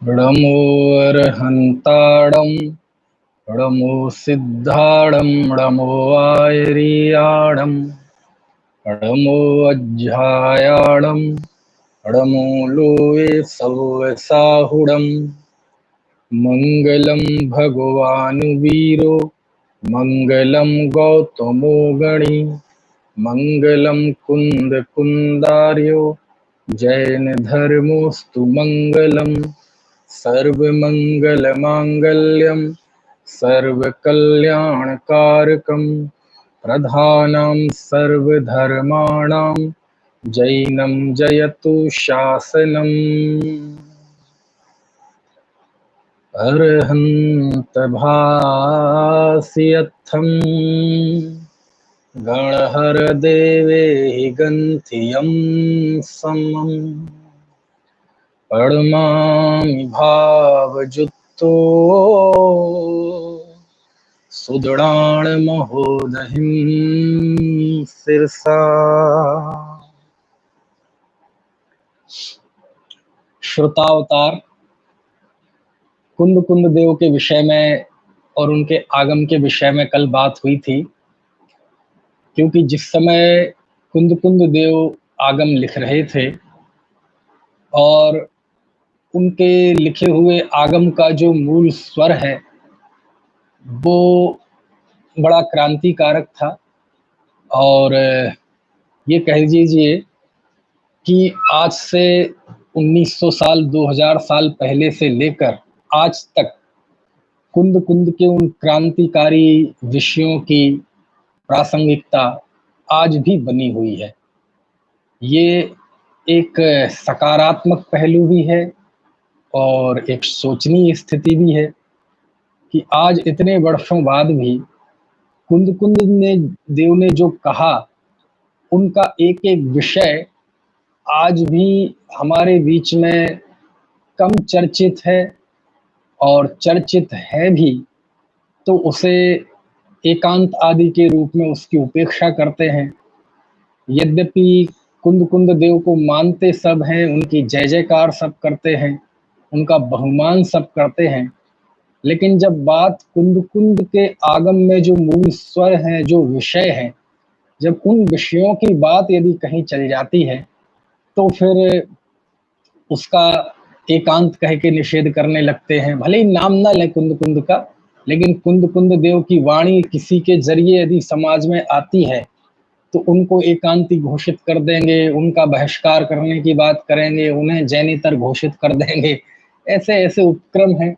णमोऽर्हन्ताडं णमो सिद्धाडं णमो आयर्याडं णमो अज्झायाडं णमो लोये सव्वसाहुडं मंगलं भगवानुवीरो मंगलं गौतमो गणी मंगलं कुंदकुंदार्यो जैन धर्मोस्तु मंगलम् सर्वमंगलमांगल्यं सर्वकल्याणकारकं प्रधानं सर्वधर्माणां जैनं जयतु शासनम्। अर्हन्त भास्यत्थं गणहर देवे गन्थियं समम् परमा भावजुत्तो सुदृढ़ान महोदहिं सिरसा। श्रोतावतार कुंद कुंद देव के विषय में और उनके आगम के विषय में कल बात हुई थी, क्योंकि जिस समय कुंद कुंद देव आगम लिख रहे थे और उनके लिखे हुए आगम का जो मूल स्वर है वो बड़ा क्रांतिकारक था। और ये कह दीजिए कि आज से 1900 साल 2000 साल पहले से लेकर आज तक कुंद कुंद के उन क्रांतिकारी विषयों की प्रासंगिकता आज भी बनी हुई है। ये एक सकारात्मक पहलू भी है और एक सोचनीय स्थिति भी है कि आज इतने वर्षों बाद भी कुंद कुंद ने देव ने जो कहा उनका एक एक विषय आज भी हमारे बीच में कम चर्चित है, और चर्चित है भी तो उसे एकांत आदि के रूप में उसकी उपेक्षा करते हैं। यद्यपि कुंद कुंद देव को मानते सब हैं, उनकी जय जयकार सब करते हैं, उनका बहुमान सब करते हैं, लेकिन जब बात कुंद कुंद के आगम में जो मूल स्वर हैं, जो विषय हैं, जब उन विषयों की बात यदि कहीं चल जाती है तो फिर उसका एकांत कह के निषेध करने लगते हैं। भले ही नाम ना ले कुंद कुंद का, लेकिन कुंद कुंद देव की वाणी किसी के जरिए यदि समाज में आती है तो उनको एकांती घोषित कर देंगे, उनका बहिष्कार करने की बात करेंगे, उन्हें जैनेतर घोषित कर देंगे। ऐसे ऐसे उपक्रम हैं।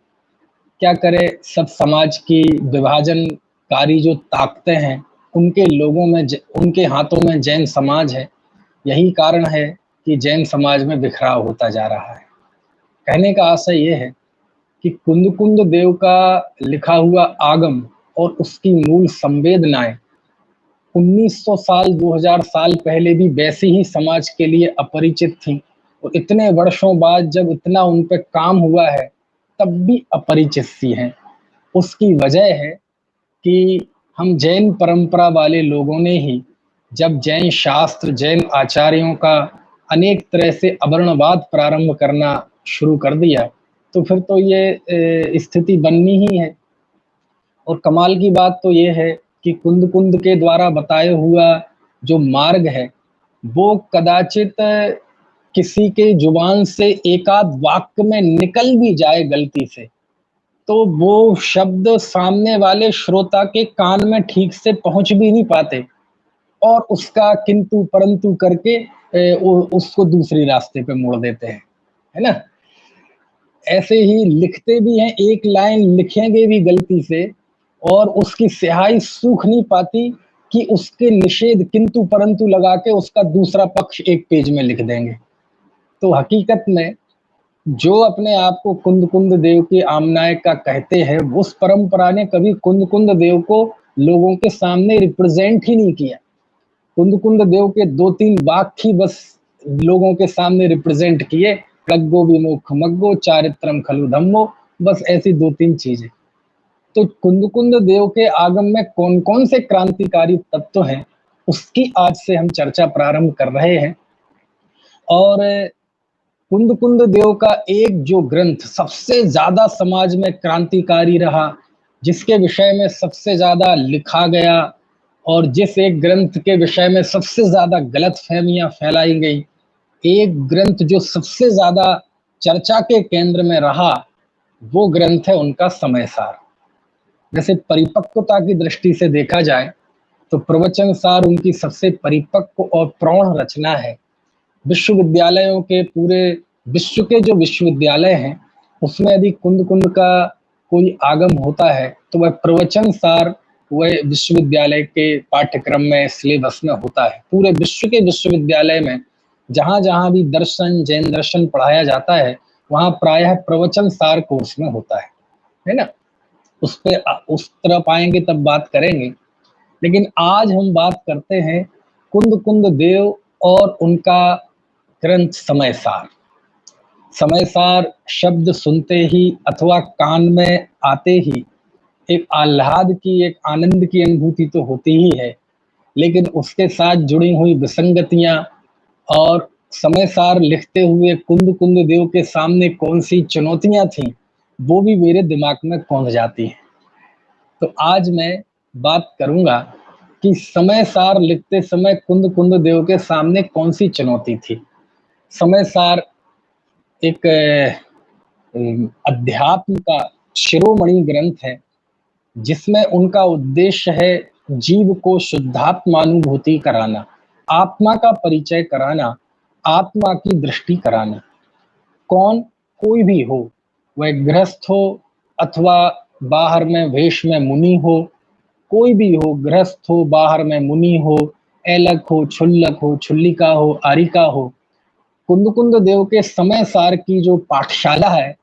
क्या करे, सब समाज की विभाजनकारी जो ताकतें हैं उनके लोगों में उनके हाथों में जैन समाज है। यही कारण है कि जैन समाज में बिखराव होता जा रहा है। कहने का आशय यह है कि कुंद कुंद देव का लिखा हुआ आगम और उसकी मूल संवेदनाएं 1900 साल 2000 साल पहले भी वैसे ही समाज के लिए अपरिचित थी, और इतने वर्षों बाद जब इतना उन पर काम हुआ है तब भी अपरिचित सी हैं। उसकी वजह है कि हम जैन परंपरा वाले लोगों ने ही जब जैन शास्त्र जैन आचार्यों का अनेक तरह से अवर्णवाद प्रारंभ करना शुरू कर दिया तो फिर तो ये स्थिति बननी ही है। और कमाल की बात तो ये है कि कुंद कुंद के द्वारा बताया हुआ जो मार्ग है वो कदाचित किसी के जुबान से एकाध वाक्य में निकल भी जाए गलती से तो वो शब्द सामने वाले श्रोता के कान में ठीक से पहुंच भी नहीं पाते, और उसका किंतु परंतु करके उसको दूसरी रास्ते पे मोड़ देते हैं, है ना। ऐसे ही लिखते भी हैं, एक लाइन लिखेंगे भी गलती से और उसकी स्याही सूख नहीं पाती कि उसके निषेध किंतु परंतु लगा के उसका दूसरा पक्ष एक पेज में लिख देंगे। तो हकीकत में जो अपने आप को कुंद कुंद देव की आमनाय का कहते हैं उस परंपरा ने कभी कुंद कुंद देव को लोगों के सामने रिप्रेजेंट ही नहीं किया। कुंद कुंद देव के 2-3 वाक्य ही बस लोगों के सामने रिप्रेजेंट किए, प्रज्ञो विमुख मग्गो चारित्रम खलु धम्मो, बस ऐसी 2-3 चीजें। तो कुंद कुंद देव के आगम में कौन कौन से क्रांतिकारी तत्व हैं उसकी आज से हम चर्चा प्रारंभ कर रहे हैं। और कुंद कुंद देव का एक जो ग्रंथ सबसे ज्यादा समाज में क्रांतिकारी रहा, जिसके विषय में सबसे ज्यादा लिखा गया और जिस एक ग्रंथ के विषय में सबसे ज्यादा गलतफहमियां फैलाई गई, एक ग्रंथ जो सबसे ज्यादा चर्चा के केंद्र में रहा, वो ग्रंथ है उनका समय सार। जैसे परिपक्वता की दृष्टि से देखा जाए तो प्रवचन सार उनकी सबसे परिपक्व और प्रौढ़ रचना है। विश्वविद्यालयों के पूरे विश्व के जो विश्वविद्यालय हैं उसमें यदि कुंद कुंद का कोई आगम होता है तो वह प्रवचन सार वह विश्वविद्यालय के पाठ्यक्रम में सिलेबस में होता है। पूरे विश्व के विश्वविद्यालय में जहां जहां भी दर्शन जैन दर्शन पढ़ाया जाता है वहां प्रायः प्रवचन सार कोर्स में होता है ना। उस पे उस तरफ आएंगे तब बात करेंगे, लेकिन आज हम बात करते हैं कुंद कुंद देव और उनका ग्रंथ समय सार। समय सार शब्द सुनते ही अथवा कान में आते ही एक आह्लाद की, एक आनंद की अनुभूति तो होती ही है, लेकिन उसके साथ जुड़ी हुई विसंगतियां और समय सार लिखते हुए कुंद कुंद देव के सामने कौन सी चुनौतियां थी, वो भी मेरे दिमाग में कौंध जाती है। तो आज मैं बात करूंगा कि समय सार लिखते समय कुंद कुंद देव के सामने कौन सी चुनौती थी। समय सार एक अध्यात्म का शिरोमणि ग्रंथ है, जिसमें उनका उद्देश्य है जीव को शुद्धात्मानुभूति कराना, आत्मा का परिचय कराना, आत्मा की दृष्टि कराना। कौन, कोई भी हो, वह गृहस्थ हो अथवा बाहर में वेश में मुनि हो, कोई भी हो, गृहस्थ हो, बाहर में मुनि हो, ऐलक हो, छुल्लक हो, छुल्लिका हो, आरिका हो, कुंद कुंद देव के समय सार की जो पाठशाला है,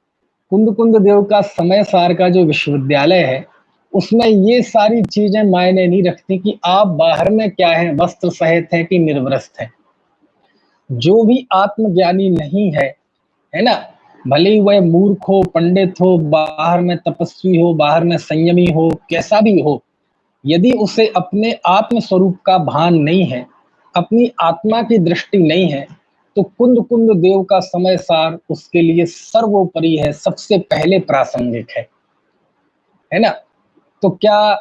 कुंद कुंद देव का समय सार का जो विश्वविद्यालय है, उसमें ये सारी चीजें मायने नहीं रखती कि आप बाहर में क्या है, वस्त्र सहित है कि निर्वस्त्र है। जो भी आत्मज्ञानी नहीं है, है ना, भले ही वह मूर्ख हो, पंडित हो, बाहर में तपस्वी हो, बाहर में संयमी हो, कैसा भी हो, यदि उसे अपने आत्म स्वरूप का भान नहीं है, अपनी आत्मा की दृष्टि नहीं है, तो कुंद कुंद देव का समय सार उसके लिए सर्वोपरि है, सबसे पहले प्रासंगिक है ना। तो क्या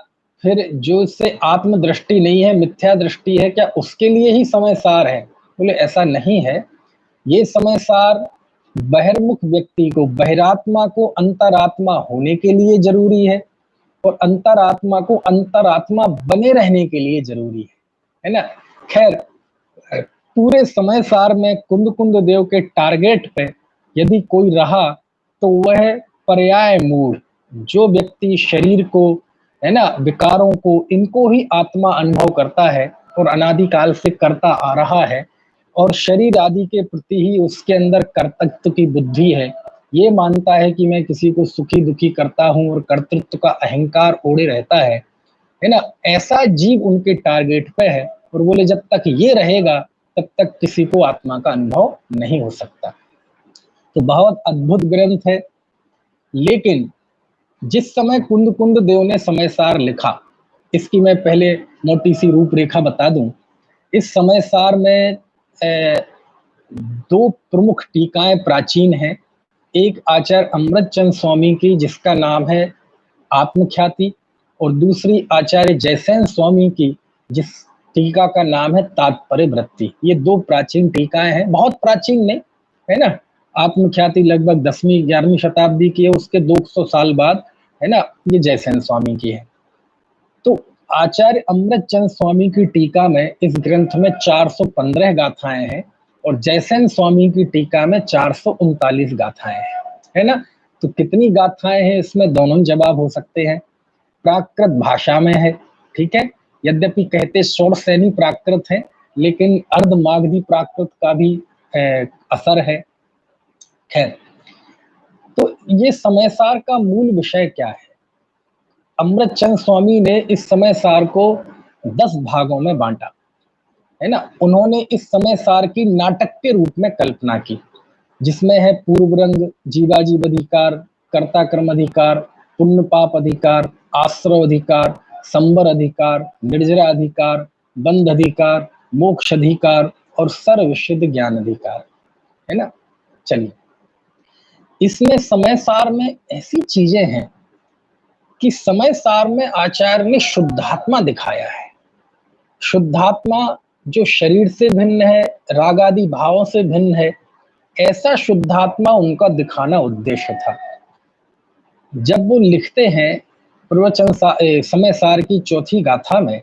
फिर जो से आत्म दृष्टि नहीं है, मिथ्या दृष्टि है, क्या उसके लिए ही समय सार है? बोले ऐसा नहीं है। ये समय सार बहिर्मुख व्यक्ति को, बहिरात्मा को अंतरात्मा होने के लिए जरूरी है और अंतरात्मा को अंतरात्मा बने रहने के लिए जरूरी है ना। खैर, पूरे समय सार में कुंद कुंद देव के टारगेट पे यदि कोई रहा तो वह पर्याय मूढ़, जो व्यक्ति शरीर को, है ना, विकारों को, इनको ही आत्मा अनुभव करता है और अनादिकाल से करता आ रहा है और शरीर आदि के प्रति ही उसके अंदर कर्तृत्व की बुद्धि है, ये मानता है कि मैं किसी को सुखी दुखी करता हूं और कर्तृत्व का अहंकार ओढ़े रहता है ना, ऐसा जीव उनके टारगेट पे है। और बोले जब तक ये रहेगा तब तक किसी को आत्मा का अनुभव नहीं हो सकता। तो बहुत अद्भुत ग्रंथ है। लेकिन जिस समय कुंद कुंद देव ने समय सार लिखा, इसकी मैं पहले मोटी सी रूपरेखा बता दूं। इस समय सार में दो प्रमुख टीकाएं प्राचीन हैं। एक आचार्य अमृतचंद स्वामी की, जिसका नाम है आत्मख्याति, और दूसरी आचार्य जयसेन स्वामी की, जिस टीका का नाम है तात्पर्य वृत्ति। ये दो प्राचीन टीकाएं हैं, बहुत प्राचीन नहीं, है ना। आत्मख्याति लगभग 10वीं 11वीं शताब्दी की है, उसके 200 साल बाद, है ना, ये जयसेन स्वामी की है। तो आचार्य अमृतचंद स्वामी की टीका में इस ग्रंथ में 415 गाथाएं हैं और जयसेन स्वामी की टीका में 439 गाथाएं हैं, है ना। तो कितनी गाथाएं हैं इसमें, दोनों जवाब हो सकते हैं। प्राकृत भाषा में है, ठीक है, यद्यपि कहते षोडशैनी प्राकृत है, लेकिन अर्धमागधी प्राकृत का भी असर है। खैर, तो ये समय सार का मूल विषय क्या है? अमृतचंद स्वामी ने इस समय सार को 10 भागों में बांटा, है ना। उन्होंने इस समय सार की नाटक के रूप में कल्पना की, जिसमें है पूर्व रंग, जीवाजीव अधिकार, कर्ता कर्म अधिकार, पुण्य पाप अधिकार, आश्रव अधिकार, संवर अधिकार, निर्जरा अधिकार, बंध अधिकार, मोक्ष अधिकार और सर्वसिद्ध ज्ञान अधिकार, है ना। चलिए, इसमें समय सार में ऐसी चीजें हैं कि समय सार में आचार्य ने शुद्धात्मा दिखाया है। शुद्धात्मा जो शरीर से भिन्न है, राग आदि भावों से भिन्न है, ऐसा शुद्धात्मा उनका दिखाना उद्देश्य था। जब वो लिखते हैं समय सार की चौथी गाथा में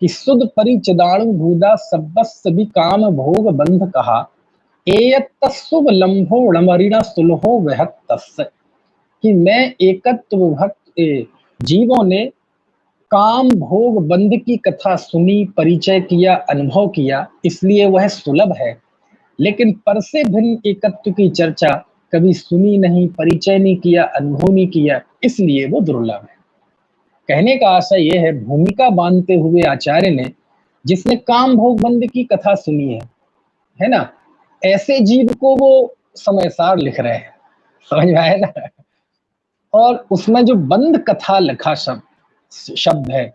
कि सुध परिचिदाणु भूदा सब्बस भी काम भोग बंध कहा, एयत तस्सुभ लंभो णमरिणा सुलहो वहत तस्य, कि मैं एकत्व भक्त जीवों ने काम भोग बंध की कथा सुनी, परिचय किया, अनुभव किया, इसलिए वह सुलभ है। लेकिन पर से भिन्न एकत्व की चर्चा कभी सुनी नहीं, परिचय नहीं किया, अनुभव नहीं किया, इसलिए वो दुर्लभ है। कहने का आशय यह है, भूमिका बांधते हुए आचार्य ने जिसने काम भोग बंध की कथा सुनी है ना, ऐसे जीव को वो समय सार लिख रहे हैं, समझ में आया ना। और उसमें जो बंध कथा लिखा शब्द है,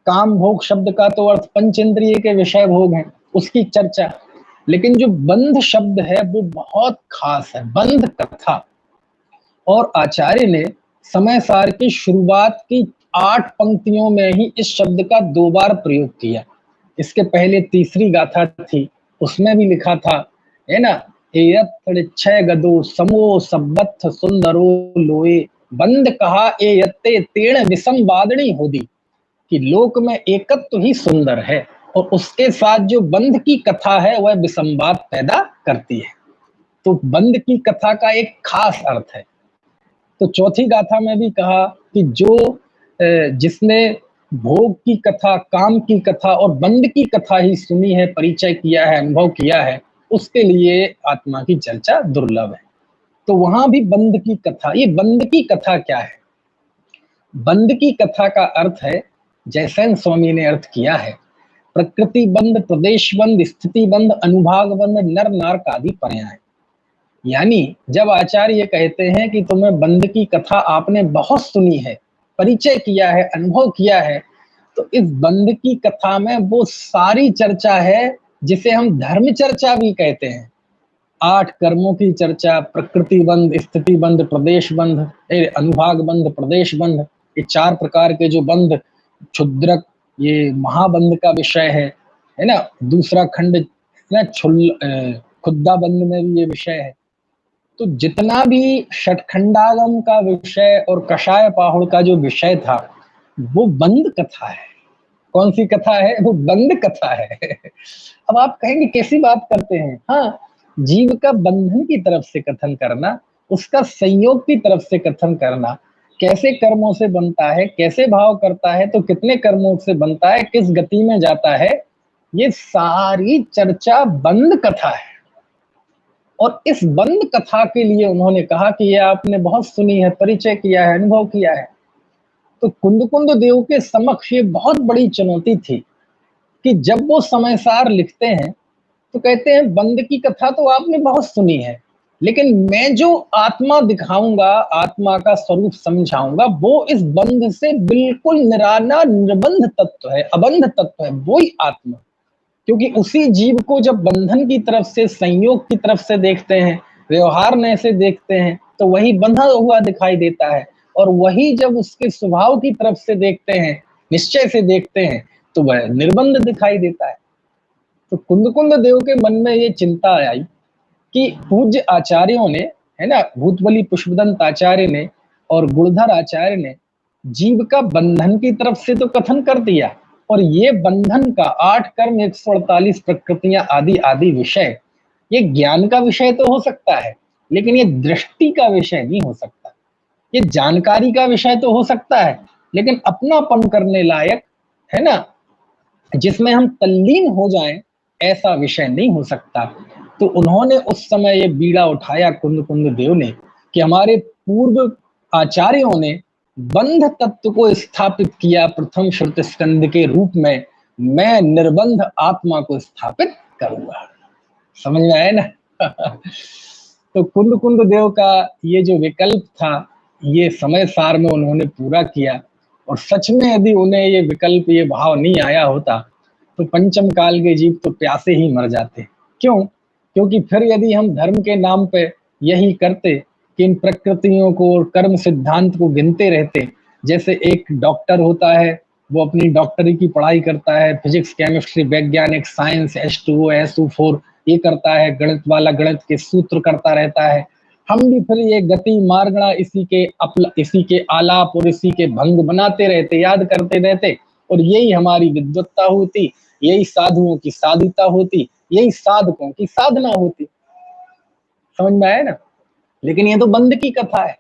काम भोग शब्द का तो अर्थ पंचेंद्रिय के विषय भोग है, उसकी चर्चा, लेकिन जो बंध शब्द है वो बहुत खास है, बंध कथा। और आचार्य ने समय सार की शुरुआत की 8 पंक्तियों में ही इस शब्द का 2 बार प्रयोग किया। इसके पहले तीसरी गाथा थी, उसमें भी लिखा था, है ना, छह गदो समो सब्बथ सुंदरो लोए, बंद कहा ए यत्ते तेण विषम बादणी होदी, कि लोक में एकत्व ही सुंदर है और उसके साथ जो बंध की कथा है वह विसंवाद पैदा करती है। तो बंध की कथा का एक खास अर्थ है। तो चौथी गाथा में भी कहा कि जो जिसने भोग की कथा, काम की कथा और बंध की कथा ही सुनी है, परिचय किया है, अनुभव किया है, उसके लिए आत्मा की चर्चा दुर्लभ है। तो वहां भी बंध की कथा, ये बंध की कथा क्या है? बंध की कथा का अर्थ है, जयसेन स्वामी ने अर्थ किया है, प्रकृति बंध, प्रदेश बंध, स्थिति बंध, अनुभाग बंध, नर नारक आदि पर्याय। यानी जब आचार्य ये कहते हैं कि तुम्हें बंध की कथा आपने बहुत सुनी है, परिचय किया है, अनुभव किया है, तो इस बंध की कथा में वो सारी चर्चा है जिसे हम धर्म चर्चा भी कहते हैं। 8 कर्मों की चर्चा, प्रकृति बंध, स्थिति बंध, प्रदेश बंध, अनुभाग बंध, प्रदेश बंध, ये 4 प्रकार के जो बंध, क्षुद्रक, ये महाबंध का विषय है ना। दूसरा खंड ना खुद्दा बंध में भी ये विषय है। तो जितना भी षटखंडागम का विषय और कषाय पाहुड़ का जो विषय था, वो बंध कथा है। कौन सी कथा है? वो बंध कथा है। अब आप कहेंगे कैसी बात करते हैं? हाँ, जीव का बंधन की तरफ से कथन करना, उसका संयोग की तरफ से कथन करना, कैसे कर्मों से बनता है, कैसे भाव करता है, तो कितने कर्मों से बनता है, किस गति में जाता है, ये सारी चर्चा बंध कथा है। और इस बंध कथा के लिए उन्होंने कहा कि ये आपने बहुत सुनी है, परिचय किया है, अनुभव किया है। तो कुंद देव के समक्ष ये बहुत बड़ी चुनौती थी कि जब वो समय सार लिखते हैं तो कहते हैं बंध की कथा तो आपने बहुत सुनी है, लेकिन मैं जो आत्मा दिखाऊंगा, आत्मा का स्वरूप समझाऊंगा, वो इस बंध से बिल्कुल निराला निर्बंध तत्व है, अबंध तत्व है, वो ही आत्मा। क्योंकि उसी जीव को जब बंधन की तरफ से, संयोग की तरफ से देखते हैं, व्यवहार में से देखते हैं, तो वही बंधा हुआ दिखाई देता है। और वही जब उसके स्वभाव की तरफ से देखते हैं, निश्चय से देखते हैं, तो वह निर्बंध दिखाई देता है। तो कुंद देव के मन में ये चिंता आई कि पूज्य आचार्यों ने, है ना, भूतबली पुष्पदंत आचार्य ने और गुणधर आचार्य ने जीव का बंधन की तरफ से तो कथन कर दिया, और ये बंधन का 8 कर्म, 148 प्रकृतियां आदि आदि विषय, ये ज्ञान का विषय तो हो सकता है, लेकिन ये दृष्टि का विषय नहीं हो सकता। ये जानकारी का विषय तो हो सकता है, लेकिन अपनापन करने लायक, है ना, जिसमें हम तल्लीन हो जाएं, ऐसा विषय नहीं हो सकता। तो उन्होंने उस समय ये बीड़ा उठाया कुंद देव ने कि हमारे पूर्व आचार्यों ने बंध तत्व को स्थापित किया प्रथम श्रुत स्कंद के रूप में, मैं निर्बंध आत्मा को स्थापित करूंगा। समझ में आया ना? तो कुंद देव का ये जो विकल्प था, ये समय सार में उन्होंने पूरा किया। और सच में यदि उन्हें ये विकल्प, ये भाव नहीं आया होता तो पंचम काल के जीव तो प्यासे ही मर जाते। क्यों? क्योंकि फिर यदि हम धर्म के नाम पे यही करते कि इन प्रकृतियों को और कर्म सिद्धांत को गिनते रहते। जैसे एक डॉक्टर होता है, वो अपनी डॉक्टरी की पढ़ाई करता है, फिजिक्स, केमिस्ट्री, वैज्ञानिक, साइंस, H2O, SO4 ये करता है, गणित वाला गणित के सूत्र करता रहता है। हम भी फिर ये गति मार्गणा इसी के आलाप और इसी के भंग बनाते रहते, याद करते रहते, और यही हमारी विद्वत्ता होती, यही साधुओं की साधुता होती, यही साधकों की साधना होती। समझ में आया ना? लेकिन ये तो बंद की कथा है,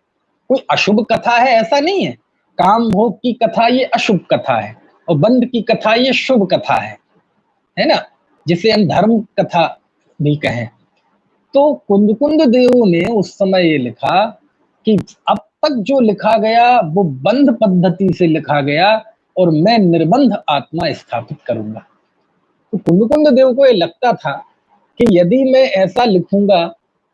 कोई अशुभ कथा है ऐसा नहीं है। काम भोग की कथा ये अशुभ कथा है, और बंद की कथा ये शुभ कथा है ना, जिसे हम धर्म कथा भी कहें। तो कुंद देव ने उस समय ये लिखा कि अब तक जो लिखा गया वो बंध पद्धति से लिखा गया, और मैं निर्बंध आत्मा स्थापित करूंगा। तो कुंद देव को ये लगता था कि यदि मैं ऐसा लिखूंगा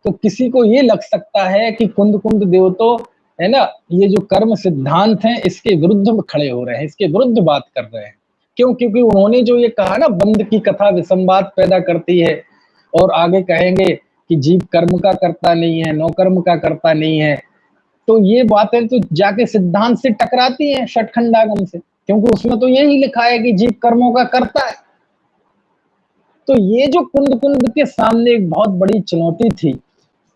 तो किसी को ये लग सकता है कि कुंद देव तो है ना, ये जो कर्म सिद्धांत हैं इसके विरुद्ध में खड़े हो रहे हैं, इसके विरुद्ध बात कर रहे हैं। क्यों? क्योंकि उन्होंने जो ये कहा ना, बंद की कथा विसंवाद पैदा करती है, और आगे कहेंगे कि जीव कर्म का करता नहीं है, नौकर्म का करता नहीं है। तो ये बातें तो जाके सिद्धांत से टकराती हैं, षटखंडागम से, क्योंकि उसमें तो यही लिखा है कि जीव कर्मों का करता है। तो ये जो कुंद के सामने एक बहुत बड़ी चुनौती थी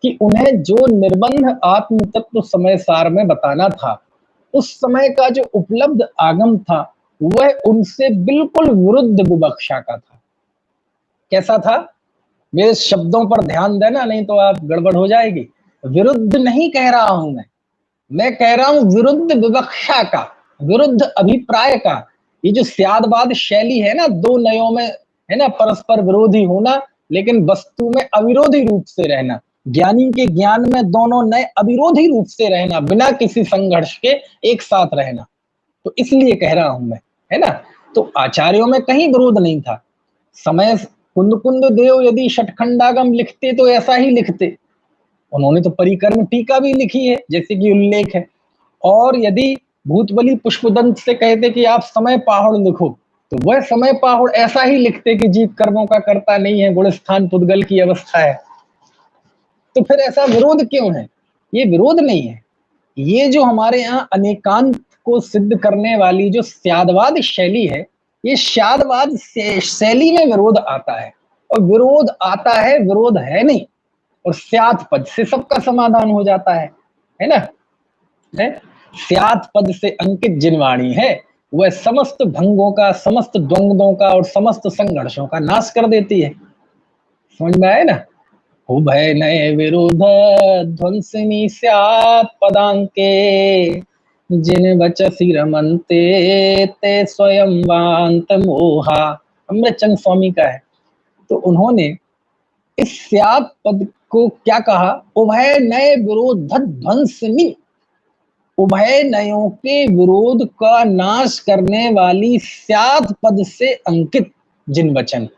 कि उन्हें जो निर्बंध आत्म तत्व समय सार में बताना था, उस समय का जो उपलब्ध आगम था वह उनसे बिल्कुल विरुद्ध विवक्षा का था। कैसा था? मेरे शब्दों पर ध्यान देना, नहीं तो आप गड़बड़ हो जाएगी। विरुद्ध नहीं कह रहा हूं मैं कह रहा हूं विरुद्ध विवक्षा का, विरुद्ध अभिप्राय का। ये जो स्यादवाद शैली है ना, दो नयों में है ना परस्पर विरोधी होना, लेकिन वस्तु में अविरोधी रूप से रहना। ज्ञानी के ज्ञान में दोनों नए अविरोधी रूप से रहना, बिना किसी संघर्ष के एक साथ रहना। तो इसलिए कह रहा हूं मैं, है ना। तो आचार्यों में कहीं विरोध नहीं था। समय कुंद देव यदि षटखंडागम लिखते तो ऐसा ही लिखते। उन्होंने तो परिकर्म टीका भी लिखी है, जैसे कि उल्लेख है। और यदि भूतबली पुष्पदंत से कहते कि आप समय पाहुड़ लिखो, तो वह समय पाहुड़ ऐसा ही लिखते कि जीव कर्मों का करता नहीं है, गुणस्थान पुद्गल की अवस्था है। तो फिर ऐसा विरोध क्यों है? ये विरोध नहीं है, ये जो हमारे यहाँ अनेकांत को सिद्ध करने वाली जो स्यादवाद शैली है, ये स्यादवाद शैली में विरोध आता है, और विरोध आता है, विरोध है नहीं। और स्यात् पद से सबका समाधान हो जाता है ना। है स्यात् पद से अंकित जिनवाणी है, वह समस्त भंगों का, समस्त द्वंद्वों का और समस्त संघर्षों का नाश कर देती है। समझ में आए ना? उभय नए विरोध ध्वंसिनी स्यात् पदांके, जिन वचसी रमनते ते स्वयं वांत मोहा। अमृतचंद स्वामी का है। तो उन्होंने इस स्यात् पद को क्या कहा? उभय नए विरोध ध्वंसिनी, उभय नयों के विरोध का नाश करने वाली स्यात् पद से अंकित जिन वचन।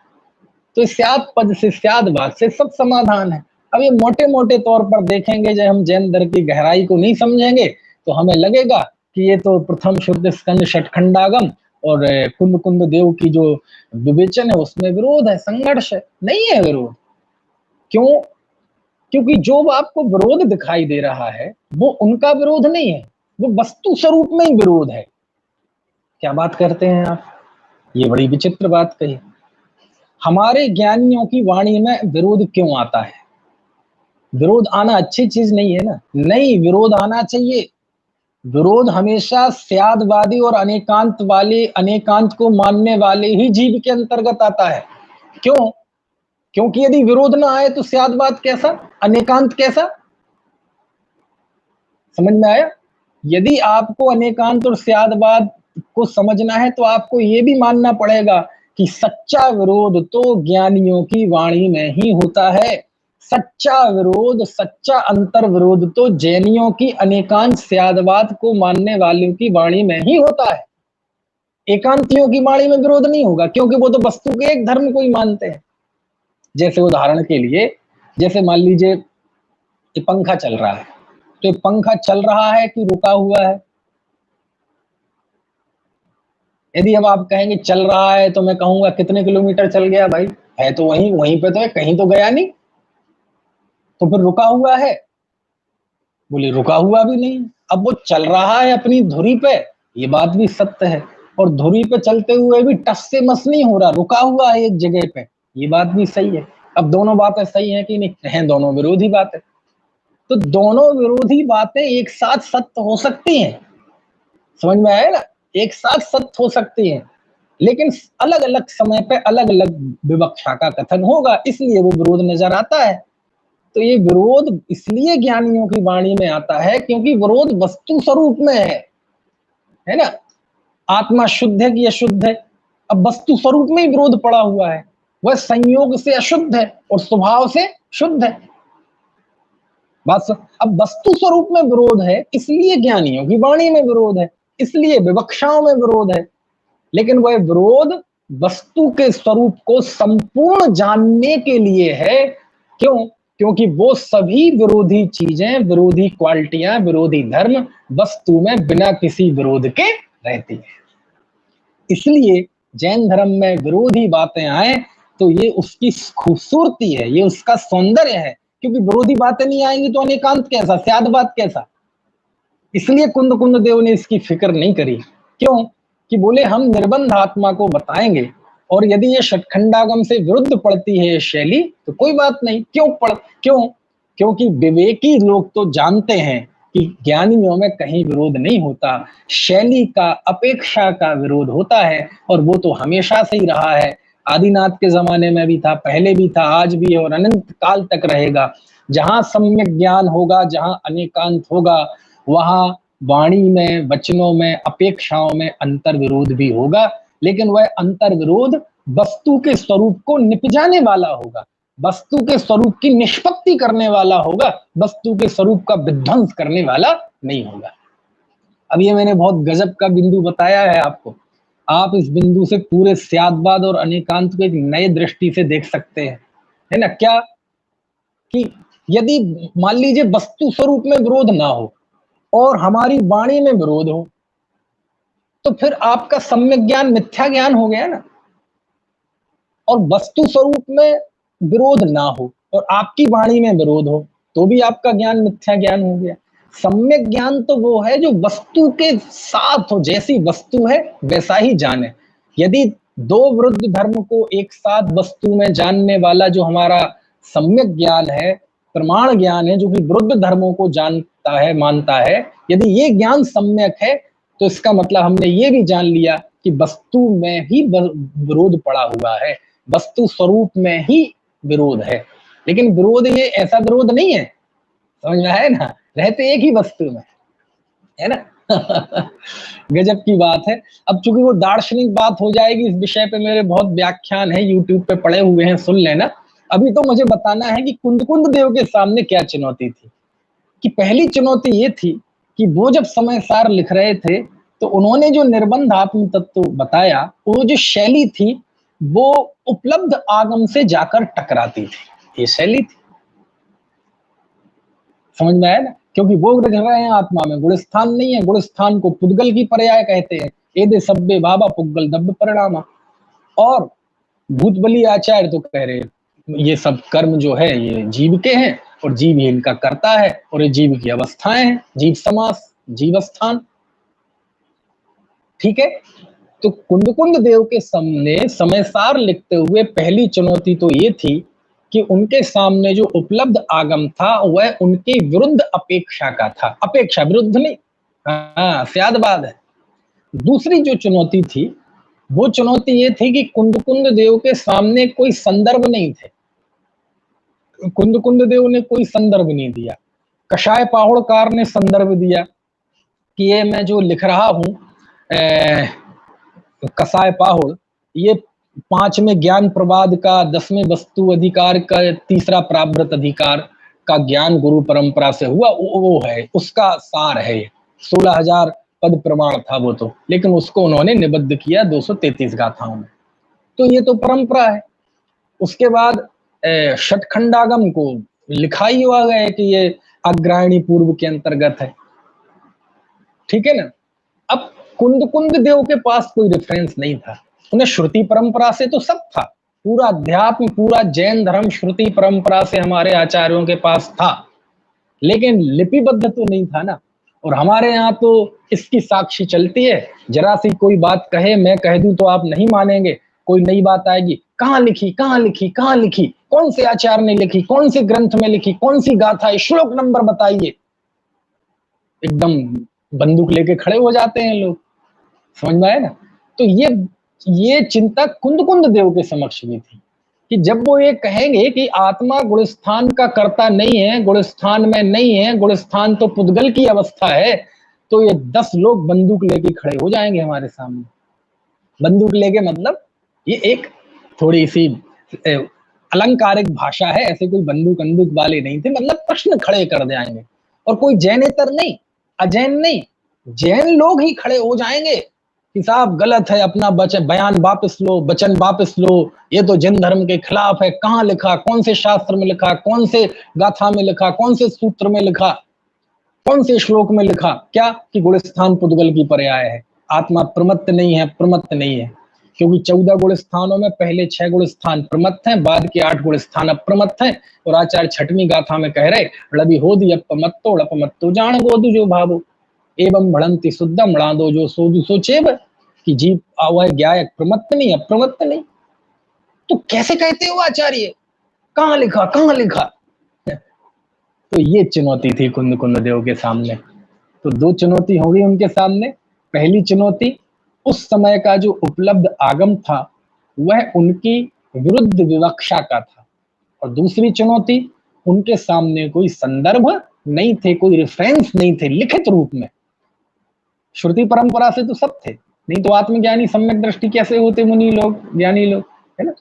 तो स्यात् पद से, स्यादवाद से सब समाधान है। अब ये मोटे मोटे तौर पर देखेंगे, जब हम जैन धर्म की गहराई को नहीं समझेंगे तो हमें लगेगा कि ये तो प्रथम शुद्ध स्कंद षटखंडागम और कुंद देव की जो विवेचन है उसमें विरोध है, संघर्ष है। नहीं है विरोध। क्यों? क्योंकि जो आपको विरोध दिखाई दे रहा है वो उनका विरोध नहीं है, वो वस्तु स्वरूप में ही विरोध है। क्या बात करते हैं आप? ये बड़ी विचित्र बात कही। हमारे ज्ञानियों की वाणी में विरोध क्यों आता है? विरोध आना अच्छी चीज नहीं है ना। नहीं, विरोध आना चाहिए। विरोध हमेशा स्यादवादी और अनेकांत वाले, अनेकांत को मानने वाले ही जीव के अंतर्गत आता है। क्यों? क्योंकि यदि विरोध ना आए तो स्यादवाद कैसा, अनेकांत कैसा? समझ में आया? यदि आपको अनेकांत और स्यादवाद को समझना है तो आपको ये भी मानना पड़ेगा कि सच्चा विरोध तो ज्ञानियों की वाणी में ही होता है। सच्चा विरोध, सच्चा अंतर विरोध तो जैनियों की अनेकांत स्यादवाद को मानने वालों की वाणी में ही होता है। एकांतियों की वाणी में विरोध नहीं होगा, क्योंकि वो तो वस्तु के एक धर्म को ही मानते हैं। जैसे उदाहरण के लिए, जैसे मान लीजिए ये पंखा चल रहा है, तो ये पंखा चल रहा है कि रुका हुआ है? यदि अब आप कहेंगे चल रहा है तो मैं कहूंगा कितने किलोमीटर चल गया भाई? है तो वहीं पे तो है, कहीं तो गया नहीं। तो फिर रुका हुआ है? बोले रुका हुआ भी नहीं, अब वो चल रहा है अपनी धुरी पे, ये बात भी सत्य है, और धुरी पे चलते हुए भी टस से मस नहीं हो रहा, रुका हुआ है एक जगह पे, ये बात भी सही है। अब दोनों बातें सही हैं कि नहीं? हैं, दोनों विरोधी बातें। तो दोनों विरोधी बातें एक साथ सत्य हो सकती हैं, समझ में आया ना? एक साथ सत्य हो सकती हैं, लेकिन अलग अलग समय पे अलग अलग विवक्षा का कथन होगा, इसलिए वो विरोध नजर आता है। तो ये विरोध इसलिए ज्ञानियों की वाणी में आता है क्योंकि विरोध वस्तु स्वरूप में है ना? आत्मा शुद्ध है कि अशुद्ध है? अब वस्तु स्वरूप में ही विरोध पड़ा हुआ है, वह संयोग से अशुद्ध है और स्वभाव से शुद्ध है। अब वस्तु स्वरूप में विरोध है, इसलिए ज्ञानियों की वाणी में विरोध है, इसलिए विवक्षाओं में विरोध है, लेकिन वह विरोध वस्तु के स्वरूप को संपूर्ण जानने के लिए है। क्यों? क्योंकि वो सभी विरोधी चीजें, विरोधी क्वालिटियां, विरोधी धर्म वस्तु में बिना किसी विरोध के रहती है। इसलिए जैन धर्म में विरोधी बातें आए तो ये उसकी खूबसूरती है, ये उसका सौंदर्य है, क्योंकि विरोधी बातें नहीं आएंगी तो अनेकांत कैसा, स्यादबाद कैसा? इसलिए कुंद कुंद देव ने इसकी फिक्र नहीं करी। क्यों? कि बोले हम निर्बंध आत्मा को बताएंगे, और यदि ये षटखंडागम से विरुद्ध पड़ती है ये शैली तो कोई बात नहीं। क्यों? क्योंकि विवेकी लोग तो जानते हैं कि ज्ञानियों में कहीं विरोध नहीं होता, शैली का, अपेक्षा का विरोध होता है, और वो तो हमेशा से ही रहा है। आदिनाथ के जमाने में भी था, पहले भी था, आज भी है और अनंत काल तक रहेगा। जहां सम्यक ज्ञान होगा, जहां अनेकांत होगा, वहां वाणी में, वचनों में, अपेक्षाओं में अंतर विरोध भी होगा, लेकिन वह अंतर विरोध वस्तु के स्वरूप को निपजाने वाला होगा, वस्तु के स्वरूप की निष्पत्ति करने वाला होगा, वस्तु के स्वरूप का विध्वंस करने वाला नहीं होगा। अब ये मैंने बहुत गजब का बिंदु बताया है आपको। आप इस बिंदु से पूरे स्यादवाद और अनेकांत को एक नए दृष्टि से देख सकते हैं, है ना? क्या कि यदि मान लीजिए वस्तु स्वरूप में विरोध ना हो और हमारी वाणी में विरोध हो, तो फिर आपका सम्यक ज्ञान मिथ्या ज्ञान हो गया ना। और वस्तु स्वरूप में विरोध ना हो और आपकी वाणी में विरोध हो तो भी आपका ज्ञान मिथ्या ज्ञान हो गया। सम्यक ज्ञान तो वो है जो वस्तु के साथ हो, जैसी वस्तु है वैसा ही जाने। यदि दो विरुद्ध धर्म को एक साथ वस्तु में जानने वाला जो हमारा सम्यक ज्ञान है, प्रमाण ज्ञान है, जो कि विरुद्ध धर्मों को जानता है, मानता है, यदि ये ज्ञान सम्यक है तो इसका मतलब हमने ये भी जान लिया कि वस्तु में ही विरोध पड़ा हुआ है, वस्तु स्वरूप में ही विरोध है। लेकिन विरोध ये ऐसा विरोध नहीं है, समझ में आया ना? रहते एक ही वस्तु में, है ना? गजब की बात है। अब चूंकि वो दार्शनिक बात हो जाएगी, इस विषय पे मेरे बहुत व्याख्यान है, यूट्यूब पे पड़े हुए हैं, सुन लेना। अभी तो मुझे बताना है कि कुंद कुंद देव के सामने क्या चुनौती थी। कि पहली चुनौती ये थी कि वो जब समय सार लिख रहे थे तो उन्होंने जो निर्बंध आत्म तत्व बताया, वो जो शैली थी वो उपलब्ध आगम से जाकर टकराती थी, ये शैली थी। समझ में आया ना? क्योंकि वो लिख रहे हैं आत्मा में गुण स्थान नहीं है, गुण स्थान को पुद्गल की पर्याय कहते हैं, एदे सब्बे बाबा पुद्गल दब्ब परिणामा। और भूतबली आचार्य तो कह रहे ये सब कर्म जो है ये जीव के हैं और जीव ही इनका करता है, और ये जीव की अवस्थाएं हैं, जीव समास, जीवस्थान। ठीक है? तो कुंद कुंद देव के सामने समय सार लिखते हुए पहली चुनौती तो ये थी कि उनके सामने जो उपलब्ध आगम था वह उनके विरुद्ध अपेक्षा का था। अपेक्षा, विरुद्ध नहीं, हाँ, स्यादवाद है। दूसरी जो चुनौती थी वो चुनौती ये थी कि कुंद कुंद देव के सामने कोई संदर्भ नहीं थे। कुंद कुंद देव ने कोई संदर्भ नहीं दिया। कषाय पाहुड़कार ने संदर्भ दिया कि ये मैं जो लिख रहा हूं कसाय पाहुड़, ये 5वें ज्ञान प्रवाद का 10वें वस्तु अधिकार का 3रा प्रावृत अधिकार का ज्ञान गुरु परंपरा से हुआ, वो है, उसका सार है। 16,000 पद प्रमाण था वो तो, लेकिन उसको उन्होंने निबद्ध किया 233 गाथाओं में। तो ये तो परंपरा है। उसके बाद षटखंडागम को लिखा ही हुआ है कि ये अग्रायणी पूर्व के अंतर्गत है। ठीक है ना? अब कुंद कुंद देव के पास कोई रेफरेंस नहीं था, उन्हें श्रुति परंपरा से तो सब था, पूरा अध्यात्म, पूरा जैन धर्म श्रुति परंपरा से हमारे आचार्यों के पास था, लेकिन लिपिबद्ध तो नहीं था ना। और हमारे यहाँ तो इसकी साक्षी चलती है, जरा सी कोई बात कहे, मैं कह दूं तो आप नहीं मानेंगे, कोई नई बात आएगी, कहाँ लिखी, कहाँ लिखी, कहाँ लिखी, कौन से आचार्य ने लिखी, कौन से ग्रंथ में लिखी, कौन सी गाथा, श्लोक नंबर बताइए। एकदम बंदूक लेके खड़े हो जाते हैं लोग, समझ में आया ना। तो ये चिंता कुंद देव के समक्ष भी थी कि जब वो ये कहेंगे कि आत्मा गुणस्थान का कर्ता नहीं है, गुणस्थान में नहीं है, गुणस्थान तो पुद्गल की अवस्था है, तो ये 10 लोग बंदूक लेके खड़े हो जाएंगे हमारे सामने। बंदूक लेके मतलब ये एक थोड़ी सी अलंकारिक भाषा है, ऐसे कोई बंदूक वाले नहीं थे, मतलब प्रश्न खड़े कर जाएंगे। और कोई जैनेतर नहीं, अजैन नहीं, जैन लोग ही खड़े हो जाएंगे कि साहब गलत है, अपना बयान वापस लो, वचन वापस लो, ये तो जैन धर्म के खिलाफ है। कहाँ लिखा, कौन से शास्त्र में लिखा, कौन से गाथा में लिखा, कौन से सूत्र में लिखा, कौन से श्लोक में लिखा क्या कि गुणस्थान पुद्गल की पर्याय है, आत्मा प्रमत्त नहीं है, प्रमत्त नहीं है। क्योंकि 14 गुण स्थानों में पहले 6 गुण स्थान प्रमत्त हैं, बाद के 8 गुण स्थान अप्रमत्त हैं। और आचार्य 6वीं गाथा में कह रहे लबी होदी अपमत्तो लपमत्तो जान बोधु जो भावो एवं भड़ंती शुद्धम मणादो जो सोधु सोचेब कि जीव आवय ज्ञायक प्रमत्त नहीं, अप्रमत्त नहीं। तो कैसे कहते हो आचार्य, कहाँ लिखा, कहाँ लिखा। तो ये चुनौती थी कुंद देव के सामने। तो 2 चुनौती हो गई उनके सामने। पहली चुनौती, उस समय का जो उपलब्ध आगम था वह उनकी विरुद्ध विवक्षा का था। और दूसरी चुनौती, उनके सामने कोई संदर्भ नहीं थे, कोई रेफरेंस नहीं थे लिखित रूप में। श्रुति परंपरा से तो सब थे, नहीं तो आत्मज्ञानी सम्यक दृष्टि कैसे होते मुनि लोग, ज्ञानी लोग, है ना।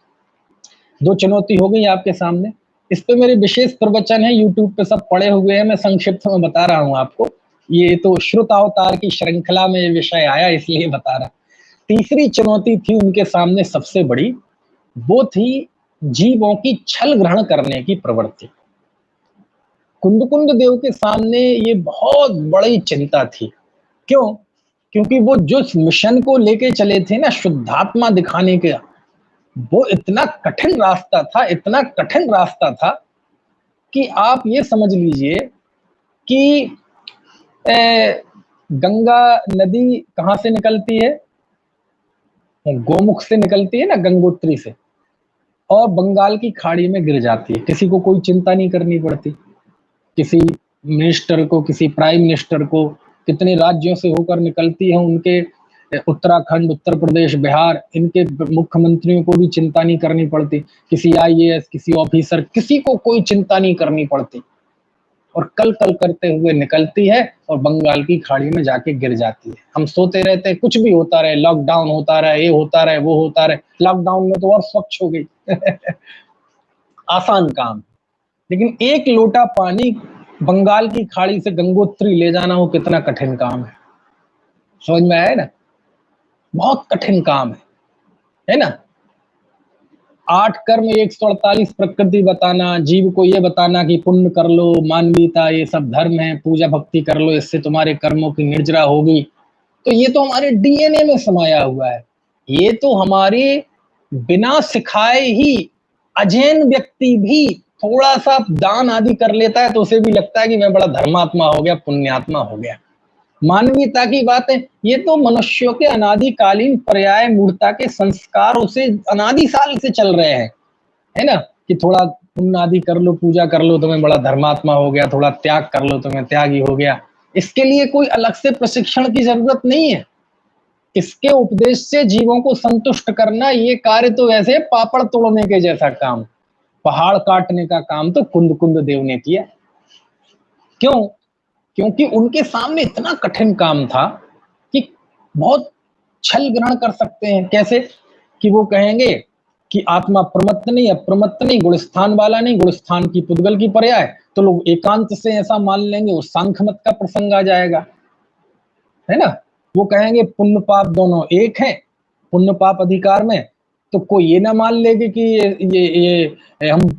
2 चुनौती हो गई आपके सामने। इस पे मेरे विशेष प्रवचन है, यूट्यूब पे सब पड़े हुए हैं, मैं संक्षिप्त में बता रहा हूं आपको। ये तो श्रुत अवतार की श्रृंखला में ये विषय आया इसलिए बता रहा। तीसरी चुनौती थी उनके सामने सबसे बड़ी, वो थी जीवों की छल ग्रहण करने की प्रवृत्ति। कुंद देव के सामने ये बहुत बड़ी चिंता थी। क्यों? क्योंकि वो जो मिशन को लेके चले थे ना, शुद्धात्मा दिखाने के, वो इतना कठिन रास्ता था, इतना कठिन रास्ता था कि आप ये समझ लीजिए कि गंगा नदी कहाँ से निकलती है, गोमुख से निकलती है ना, गंगोत्री से, और बंगाल की खाड़ी में गिर जाती है। किसी को कोई चिंता नहीं करनी पड़ती, किसी मिनिस्टर को, किसी प्राइम मिनिस्टर को, कितने राज्यों से होकर निकलती है, उनके उत्तराखंड, उत्तर प्रदेश, बिहार, इनके मुख्यमंत्रियों को भी चिंता नहीं करनी पड़ती, किसी आईएएस, किसी ऑफिसर, किसी को कोई चिंता नहीं करनी पड़ती। और कल कल करते हुए निकलती है और बंगाल की खाड़ी में जाके गिर जाती है। हम सोते रहते हैं कुछ भी होता रहे, लॉकडाउन होता रहे, ये होता रहे, वो होता रहे। लॉकडाउन में तो और स्वच्छ हो गई आसान काम। लेकिन 1 लोटा पानी बंगाल की खाड़ी से गंगोत्री ले जाना, वो कितना कठिन काम है, समझ में आया ना। बहुत कठिन काम है ना। 8 कर्म 148 प्रकृति बताना, जीव को ये बताना कि पुण्य कर लो, मानवीयता, ये सब धर्म है, पूजा भक्ति कर लो, इससे तुम्हारे कर्मों की निर्जरा होगी। तो ये तो हमारे डीएनए में समाया हुआ है। ये तो हमारे बिना सिखाए ही अजैन व्यक्ति भी थोड़ा सा दान आदि कर लेता है तो उसे भी लगता है कि मैं बड़ा धर्मात्मा हो गया, पुण्यात्मा हो गया। मानवीयता की बात है, ये तो मनुष्यों के अनादिकालीन पर्याय मूर्ता के संस्कारों से अनादि साल से चल रहे हैं, है ना, कि थोड़ा पुण्य आदि कर लो, पूजा कर लो, तुम्हें बड़ा धर्मात्मा हो गया, थोड़ा त्याग कर लो, तुम्हें त्यागी हो गया। इसके लिए कोई अलग से प्रशिक्षण की जरूरत नहीं है। इसके उपदेश से जीवों को संतुष्ट करना, ये कार्य तो वैसे पापड़ तोड़ने के जैसा काम, पहाड़ काटने का काम तो कुंद देव ने किया। क्यों? क्योंकि उनके सामने इतना कठिन काम था कि बहुत छल ग्रहण कर सकते हैं। कैसे? कि वो कहेंगे कि आत्मा प्रमत्त नहीं, अप्रमत्त नहीं, गुणस्थान वाला नहीं, गुणस्थान की पुद्गल की पर्याय। तो लोग एकांत से ऐसा मान लेंगे, वो सांख्य मत का प्रसंग आ जाएगा, है ना। वो कहेंगे पुण्य पाप दोनों एक है, पुण्य पाप अधिकार में। तो कोई ये ना मान लेगे कि ये हम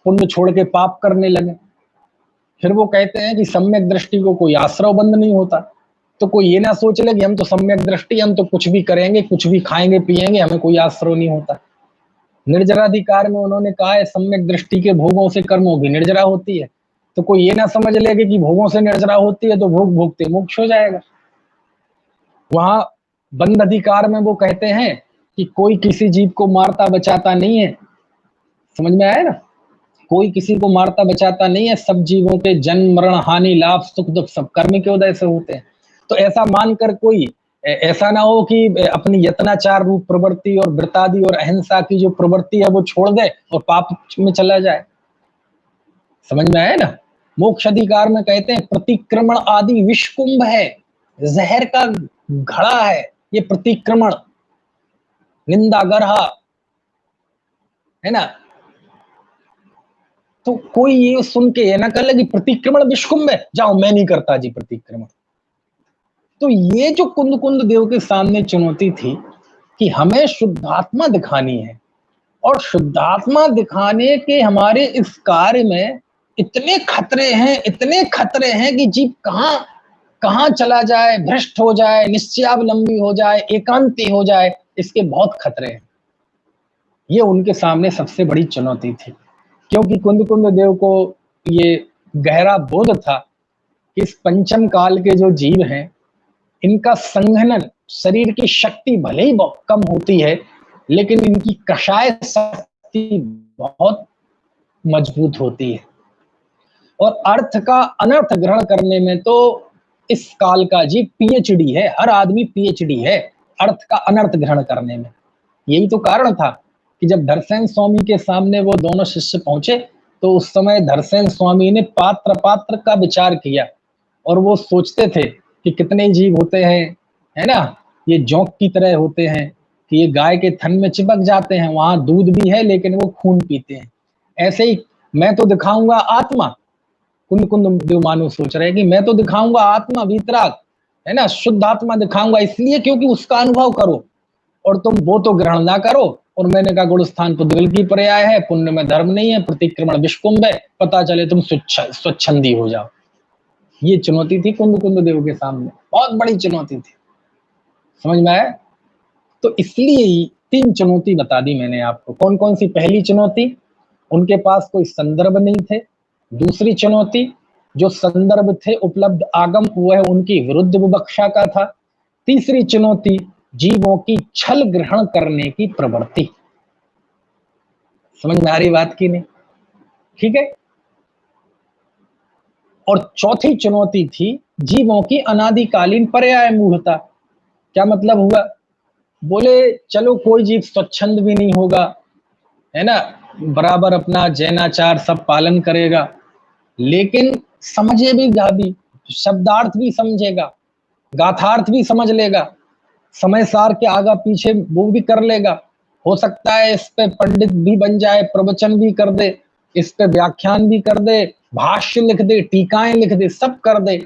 पुण्य छोड़ के पाप करने लगे। फिर वो कहते हैं कि सम्यक दृष्टि को कोई आश्रव बंद नहीं होता। तो कोई ये ना सोच ले कि हम तो सम्यक दृष्टि, हम तो कुछ भी करेंगे, कुछ भी खाएंगे पिएंगे, हमें कोई आश्रव नहीं होता। निर्जराधिकार में उन्होंने कहा है सम्यक दृष्टि के भोगों से कर्मों की निर्जरा होती है। तो कोई ये ना समझ लेगे कि भोगों से निर्जरा होती है तो भोग भोगते मोक्ष हो जाएगा। वहां बंध अधिकार में वो कहते हैं कि कोई किसी जीव को मारता बचाता नहीं है। समझ में आया ना? कोई किसी को मारता बचाता नहीं है, सब जीवों के जन्म मरण हानि लाभ सुख दुख सब कर्म के उदय से होते हैं। तो ऐसा मानकर कोई ऐसा ना हो कि अपनी यत्नाचार रूप प्रवृत्ति और वृतादि और अहिंसा की जो प्रवृत्ति है वो छोड़ दे और पाप में चला जाए। समझ में आया ना? मोक्ष अधिकार में कहते हैं प्रतिक्रमण आदि विषकुंभ है, जहर का घड़ा है ये प्रतिक्रमण, निंदा गर्हा, है ना? तो कोई ये सुन के ये ना कर ले कि प्रतिक्रमण विषकुंभ है, जाओ मैं नहीं करता जी प्रतिक्रमण। तो ये जो कुंद कुंद देव के सामने चुनौती थी कि हमें शुद्धात्मा दिखानी है, और शुद्धात्मा दिखाने के हमारे इस कार्य में इतने खतरे हैं कि जीव कहां चला जाए, भ्रष्ट हो जाए, निश्चयावलंबी हो जाए, एकांती हो जाए, इसके बहुत खतरे हैं। ये उनके सामने सबसे बड़ी चुनौती थी, क्योंकि कुंद कुंद देव को ये गहरा बोध था कि इस पंचम काल के जो जीव हैं इनका संघनन, शरीर की शक्ति भले ही बहुत कम होती है लेकिन इनकी कषाय शक्ति बहुत मजबूत होती है, और अर्थ का अनर्थ ग्रहण करने में तो इस काल का जीव पीएचडी है, हर आदमी पीएचडी है अर्थ का अनर्थ ग्रहण करने में। यही तो कारण था कि जब धरसेन स्वामी के सामने वो दोनों शिष्य पहुंचे तो उस समय धरसेन स्वामी ने पात्र पात्र का विचार किया, और वो सोचते थे कि कितने जीव होते हैं, है ना, ये जोंक की तरह होते हैं कि ये गाय के थन में चिपक जाते हैं, वहां दूध भी है लेकिन वो खून पीते हैं। ऐसे ही मैं तो दिखाऊंगा आत्मा, कुंद कुंद देव मानो सोच रहे हैं कि मैं तो दिखाऊंगा आत्मा वीतराग, है ना, शुद्ध आत्मा दिखाऊंगा, इसलिए क्योंकि उसका अनुभव करो, और तुम वो तो ग्रहण ना करो। और मैंने कहा गुण स्थान पुद्गल की पर्याय है, पुण्य में धर्म नहीं है, प्रतिक्रमण विषकुंभ है, पता चले तुम स्वच्छंदी हो जाओ। ये चुनौती थी कुंद कुंद देव के सामने, बहुत बड़ी चुनौती थी। समझ में आया? तो इसलिए ही 3 चुनौती बता दी मैंने आपको। कौन कौन सी? पहली चुनौती, उनके पास कोई संदर्भ नहीं थे। दूसरी चुनौती, जो संदर्भ थे उपलब्ध आगम वह उनकी विरुद्ध विवक्षा का था। तीसरी चुनौती, जीवों की छल ग्रहण करने की प्रवृत्ति। समझ में आ रही बात की नहीं? ठीक है। और चौथी चुनौती थी जीवों की अनादिकालीन पर्याय मूढ़ता। क्या मतलब हुआ? बोले चलो कोई जीव स्वच्छंद भी नहीं होगा, है ना, बराबर अपना जैनाचार सब पालन करेगा, लेकिन समझेगा भी, शब्दार्थ भी समझेगा, गाथार्थ भी समझ लेगा, समय सार के आगा पीछे वो भी कर लेगा, हो सकता है इस पे पंडित भी बन जाए, प्रवचन भी कर दे, इस पे व्याख्यान भी कर दे, भाष्य लिख दे, टीकाएं लिख दे, सब कर दे।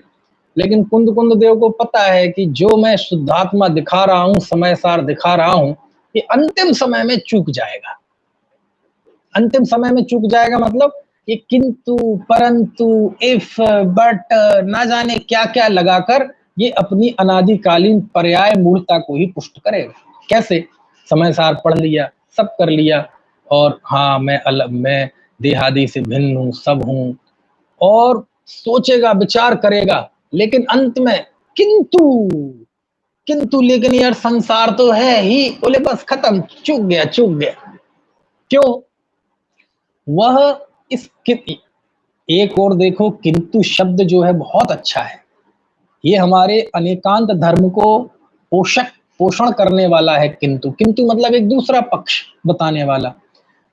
लेकिन कुंद कुंद देव को पता है कि जो मैं शुद्धात्मा दिखा रहा हूं, समय सार दिखा रहा हूं, ये अंतिम समय में चूक जाएगा। अंतिम समय में चूक जाएगा मतलब ये किंतु परंतु इफ बट ना जाने क्या क्या लगाकर ये अपनी अनादिकालीन पर्याय मूलता को ही पुष्ट करेगा। कैसे? समय सार पढ़ लिया, सब कर लिया, और हाँ मैं अलग, मैं देहादि से भिन्न हूं, सब हूं, और सोचेगा विचार करेगा, लेकिन अंत में किंतु किंतु लेकिन यार संसार तो है ही, बोले बस खत्म, चूक गया चूक गया। क्यों? वह इस एक और देखो, किंतु शब्द जो है बहुत अच्छा है, ये हमारे अनेकांत धर्म को पोषण करने वाला है। किंतु किंतु मतलब एक दूसरा पक्ष बताने वाला।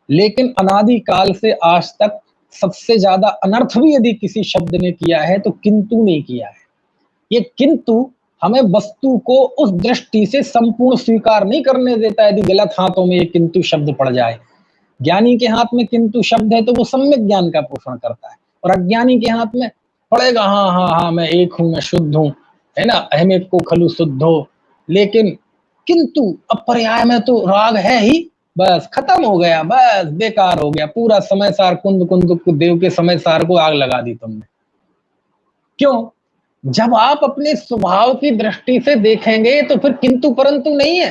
लेकिन अनादि काल से आज तक सबसे ज्यादा अनर्थ भी यदि किसी शब्द ने किया है तो किंतु ने किया है। ये किंतु हमें वस्तु को उस दृष्टि से संपूर्ण स्वीकार नहीं करने देता यदि गलत हाथों में ये किंतु शब्द पड़ जाए। ज्ञानी के हाथ में किंतु शब्द है तो वो सम्यक ज्ञान का पोषण करता है, और अज्ञानी के हाथ में पड़ेगा हाँ हाँ हाँ मैं एक हूं, मैं शुद्ध हूं, है ना, अहमेक को खलु शुद्ध हो, लेकिन किंतु अब पर्याय में तो राग है ही, बस खत्म हो गया, बस बेकार हो गया, पूरा समय सार कुंद कुंद देव के समय सार को आग लगा दी तुमने। क्यों? जब आप अपने स्वभाव की दृष्टि से देखेंगे तो फिर किंतु परंतु नहीं है।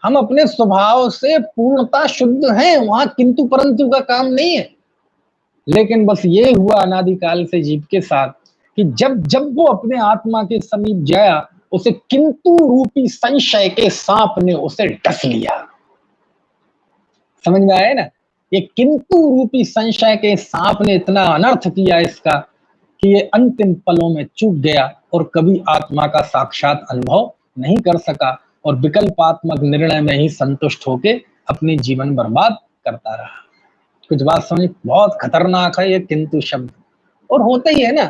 हम अपने स्वभाव से पूर्णता शुद्ध हैं, वहां किंतु परंतु का काम नहीं है। लेकिन बस ये हुआ अनादिकाल से जीव के साथ कि जब जब वो अपने आत्मा के समीप गया, उसे किंतु रूपी संशय के सांप ने उसे डस लिया। समझ में आया ना? ये किंतु रूपी संशय के सांप ने इतना अनर्थ किया इसका कि ये अंतिम पलों में चूक गया और कभी आत्मा का साक्षात अनुभव नहीं कर सका और विकल्पात्मक निर्णय में ही संतुष्ट होके अपने जीवन बर्बाद करता रहा। कुछ बात समझ, बहुत खतरनाक है ये किंतु शब्द। और होता ही है ना,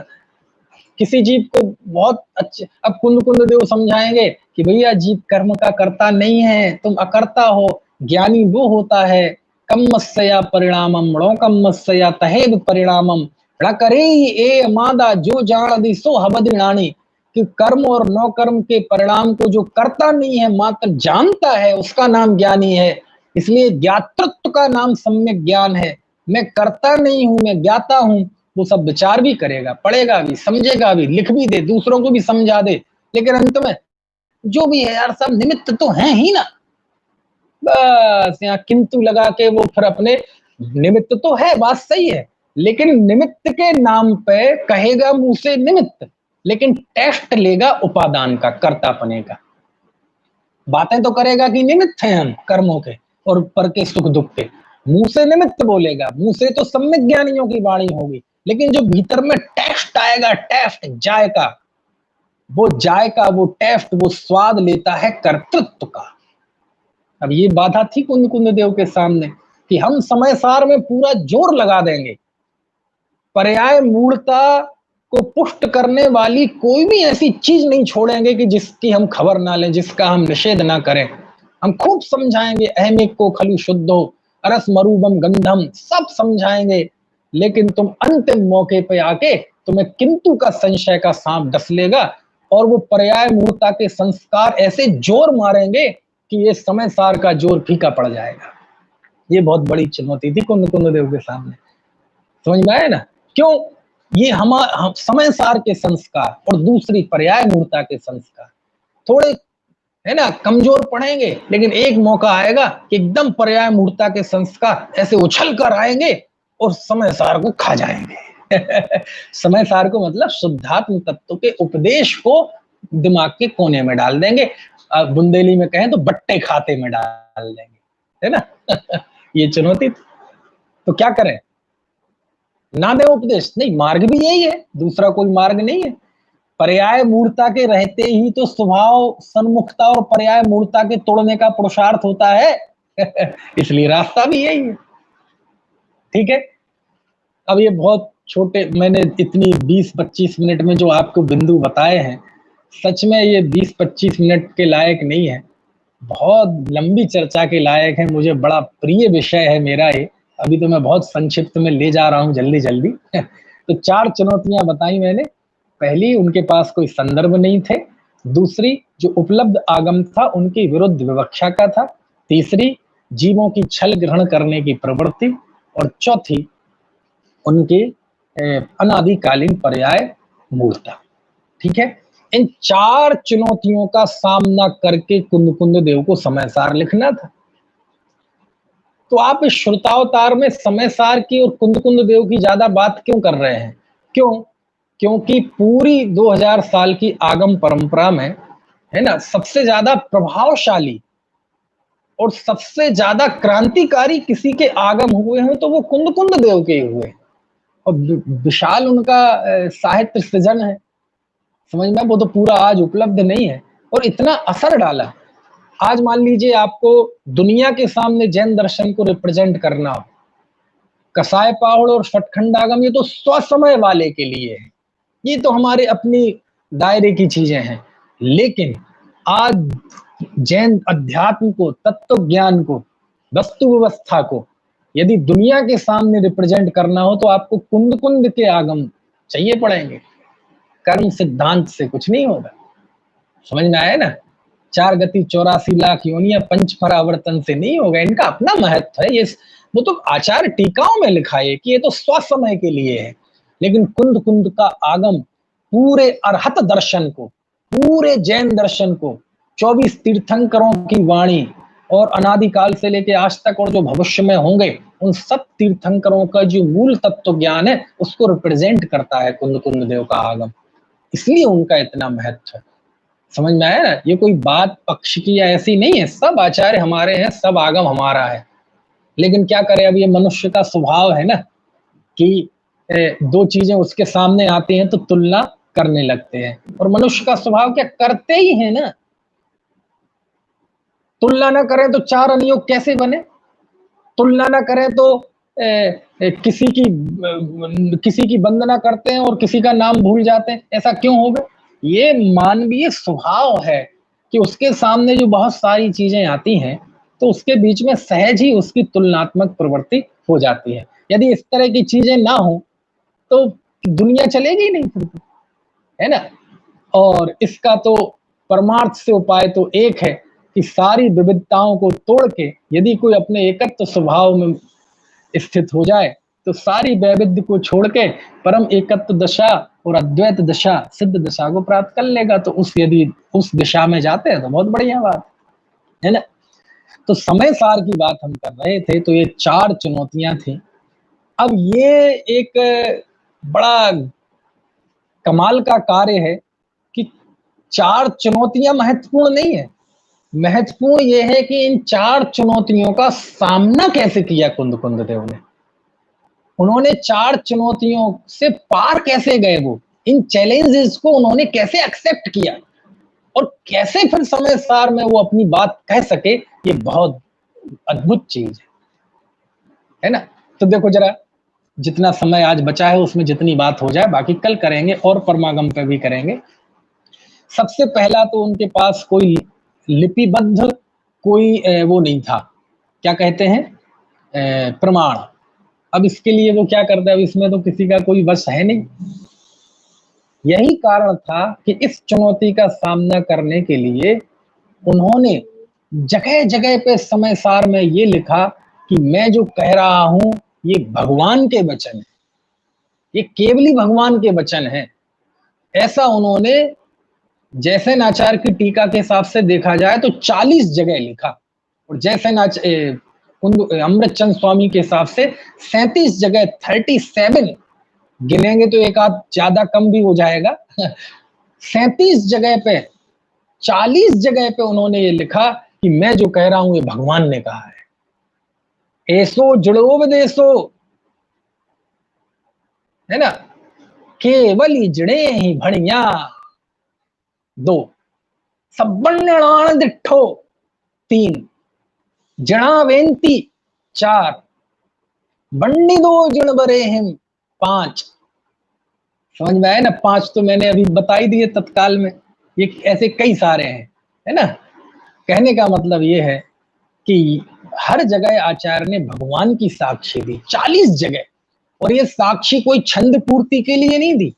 किसी जीव को बहुत अच्छे, अब कुंद कुंद देव समझाएंगे कि भैया जीव कर्म का कर्ता नहीं है, तुम अकर्ता हो, ज्ञानी वो होता है कम्मस्या परिणामम णोकम्मस्या तहेद परिणामम णकरे ए मादा जो जान दी सो हबदिनाणी, कि कर्म और नौ कर्म के परिणाम को जो करता नहीं है मात्र जानता है उसका नाम ज्ञानी है। इसलिए ज्ञातृत्व का नाम सम्यक ज्ञान है। मैं करता नहीं हूं, मैं ज्ञाता हूं। वो सब विचार भी करेगा, पढ़ेगा भी, समझेगा भी, लिख भी दे, दूसरों को भी समझा दे, लेकिन अंत में जो भी है यार सब निमित्त तो है ही ना। बस यहाँ किंतु लगा के वो फिर अपने, निमित्त तो है, बात सही है, लेकिन निमित्त के नाम पे कहेगा मुंह से निमित्त, लेकिन टेस्ट लेगा उपादान का, कर्तापने का। बातें तो करेगा कि निमित्त हैं हम कर्मों के और पर के सुख दुख के, मुंह से निमित्त बोलेगा, मुंह से तो सम्यक ज्ञानियों की वाणी होगी, लेकिन जो भीतर में टेस्ट आएगा, टेस्ट जायका, वो जायका, वो टेस्ट, वो स्वाद लेता है कर्तृत्व का। अब ये बाधा थी कुंद कुंद देव के सामने कि हम समय सार में पूरा जोर लगा देंगे, पर्याय मूढ़ता को पुष्ट करने वाली कोई भी ऐसी चीज नहीं छोड़ेंगे कि जिसकी हम खबर ना लें, जिसका हम निषेध ना करें। हम खूब समझाएंगे, अहमिक को खलु शुद्धो अरस मरूबम गंधम, सब समझाएंगे, लेकिन तुम अंतिम मौके पे आके तुम्हें किंतु का संशय का सांप डस लेगा और वो पर्याय मूर्ता के संस्कार ऐसे जोर मारेंगे कि ये समय सार का जोर फीका पड़ जाएगा। ये बहुत बड़ी चुनौती थी कुंद कुंद देव के सामने। समझ में आया ना? क्यों? ये हम समय सार के संस्कार और दूसरी पर्याय मूर्ता के संस्कार थोड़े है ना कमजोर पड़ेंगे, लेकिन एक मौका आएगा कि एकदम पर्याय मूर्ता के संस्कार ऐसे उछल कर आएंगे और समय सार को खा जाएंगे। समय सार को मतलब शुद्धात्म तत्व के उपदेश को दिमाग के कोने में डाल देंगे, बुंदेली में कहें तो बट्टे खाते में डाल देंगे, है ना? ये चुनौती। तो क्या करें? ना दे उपदेश? नहीं, मार्ग भी यही है, दूसरा कोई मार्ग नहीं है। पर्याय मूर्ता के रहते ही तो स्वभाव सन्मुखता और पर्याय मूर्ता के तोड़ने का पुरुषार्थ होता है। इसलिए रास्ता भी यही है। ठीक है, अब ये बहुत छोटे, मैंने इतनी 20-25 मिनट में जो आपको बिंदु बताए हैं, सच में ये 20-25 मिनट के लायक नहीं है, बहुत लंबी चर्चा के लायक है। मुझे बड़ा प्रिय विषय है मेरा ये। अभी तो मैं बहुत संक्षिप्त में ले जा रहा हूँ जल्दी जल्दी। तो 4 चुनौतियां बताई मैंने। पहली, उनके पास कोई संदर्भ नहीं थे। दूसरी, जो उपलब्ध आगम था उनके विरुद्ध विवक्षा का था। तीसरी, जीवों की छल ग्रहण करने की प्रवृत्ति। और चौथी, उनके अनादिकालीन पर्याय मूर्ता। ठीक है, इन 4 चुनौतियों का सामना करके कुंद कुंद देव को समय सार लिखना था। तो आप इस श्रुतावतार में समय सार की और कुंद कुंद देव की ज्यादा बात क्यों कर रहे हैं? क्यों? क्योंकि पूरी 2000 साल की आगम परंपरा में, है ना, सबसे ज्यादा प्रभावशाली और सबसे ज्यादा क्रांतिकारी किसी के आगम हुए हैं तो वो कुंद कुंद देव के हुए, और विशाल उनका साहित्य सृजन है। समझ में? वो तो पूरा आज उपलब्ध नहीं है और इतना असर डाला। आज मान लीजिए आपको दुनिया के सामने जैन दर्शन को रिप्रेजेंट करना हो, कसाय पाहुड़ और षटखंडागम ये तो स्वसमय वाले के लिए है, ये तो हमारे अपनी दायरे की चीजें हैं। लेकिन आज जैन अध्यात्म को, तत्व ज्ञान को, वस्तु व्यवस्था को यदि दुनिया के सामने रिप्रेजेंट करना हो तो आपको कुंद कुंद के आगम चाहिए पड़ेंगे। कर्म सिद्धांत से कुछ नहीं होगा। समझ में आया ना? 4 गति 84 लाख योनियां पंच परावर्तन से नहीं होगा। इनका अपना महत्व है। ये वो तो आचार्य टीकाओं में लिखा है कि ये तो स्वसमय के लिए है। लेकिन कुंद कुंद का आगम पूरे अरहत दर्शन को, पूरे जैन दर्शन को, 24 तीर्थंकरों की वाणी, और अनादिकाल से लेके आज तक और जो भविष्य में होंगे उन सब तीर्थंकरों का जो मूल तत्व ज्ञान है उसको रिप्रेजेंट करता है कुंद कुंद देव का आगम, इसलिए उनका इतना महत्व है। समझ में आया ना, ये कोई बात पक्ष की या ऐसी नहीं है, सब आचार्य हमारे हैं, सब आगम हमारा है। लेकिन क्या करें, अब ये मनुष्य का स्वभाव है ना कि दो चीजें उसके सामने आती हैं तो तुलना करने लगते हैं, और मनुष्य का स्वभाव क्या करते ही है ना, तुलना ना करें तो चार अनियोग कैसे बने, तुलना ना करें तो किसी की वंदना करते हैं और किसी का नाम भूल जाते हैं, ऐसा क्यों हो गया? ये मानवीय स्वभाव है कि उसके सामने जो बहुत सारी चीजें आती हैं तो उसके बीच में सहज ही उसकी तुलनात्मक प्रवृत्ति हो जाती है। यदि इस तरह की चीजें ना हो तो दुनिया चलेगी नहीं फिर, है ना। और इसका तो परमार्थ से उपाय तो एक है कि सारी विविधताओं को तोड़ के यदि कोई अपने एकत्व स्वभाव में स्थित हो जाए तो सारी वैविध्य को छोड़ के परम एकत्व दशा और अद्वैत दशा सिद्ध दशा को प्राप्त कर लेगा। तो यदि उस दिशा में जाते हैं तो बहुत बढ़िया बात है ना। तो समय सार की बात हम कर रहे थे, तो ये चार चुनौतियां थी। अब ये एक बड़ा कमाल का कार्य है कि चार चुनौतियां महत्वपूर्ण नहीं है, महत्वपूर्ण यह है कि इन चार चुनौतियों का सामना कैसे किया कुंद कुंद देव ने, उन्होंने चार चुनौतियों से पार कैसे गए, वो इन चैलेंजेस को उन्होंने कैसे एक्सेप्ट किया और कैसे फिर समय सार में वो अपनी बात कह सके, ये बहुत अद्भुत चीज है ना। तो देखो जरा, जितना समय आज बचा है उसमें जितनी बात हो जाए, बाकी कल करेंगे और परमागम पे भी करेंगे। सबसे पहला तो उनके पास कोई लिपिबद्ध कोई वो नहीं था, क्या कहते हैं, प्रमाण। अब इसके लिए वो क्या करता है, अब इसमें तो किसी का कोई वश है नहीं। यही कारण था कि इस चुनौती का सामना करने के लिए उन्होंने जगह जगह पे समय सार में ये लिखा कि मैं जो कह रहा हूं ये भगवान के वचन है, ये केवली भगवान के वचन है। ऐसा उन्होंने जैसे नाचार की टीका के हिसाब से देखा जाए तो 40 जगह लिखा, और जैसे अमृत चंद स्वामी के हिसाब से 37 जगह, 37 गिनेंगे तो एक आध ज्यादा कम भी हो जाएगा 37 जगह पे, 40 जगह पे उन्होंने ये लिखा कि मैं जो कह रहा हूं ये भगवान ने कहा है। ऐसो जड़ोपदेशो, है ना, केवल ही जड़े ही भणिया, 2 सब्बन्नाण दिठो, 3 जड़ा वेंती, 4 बंडी दो जन बरे हिम, 5। समझ में आया ना, 5 तो मैंने अभी बता ही दिए तत्काल में, ये ऐसे कई सारे हैं, है ना। कहने का मतलब ये है कि हर जगह आचार्य ने भगवान की साक्षी दी, 40 जगह, और ये साक्षी कोई छंद पूर्ति के लिए नहीं दी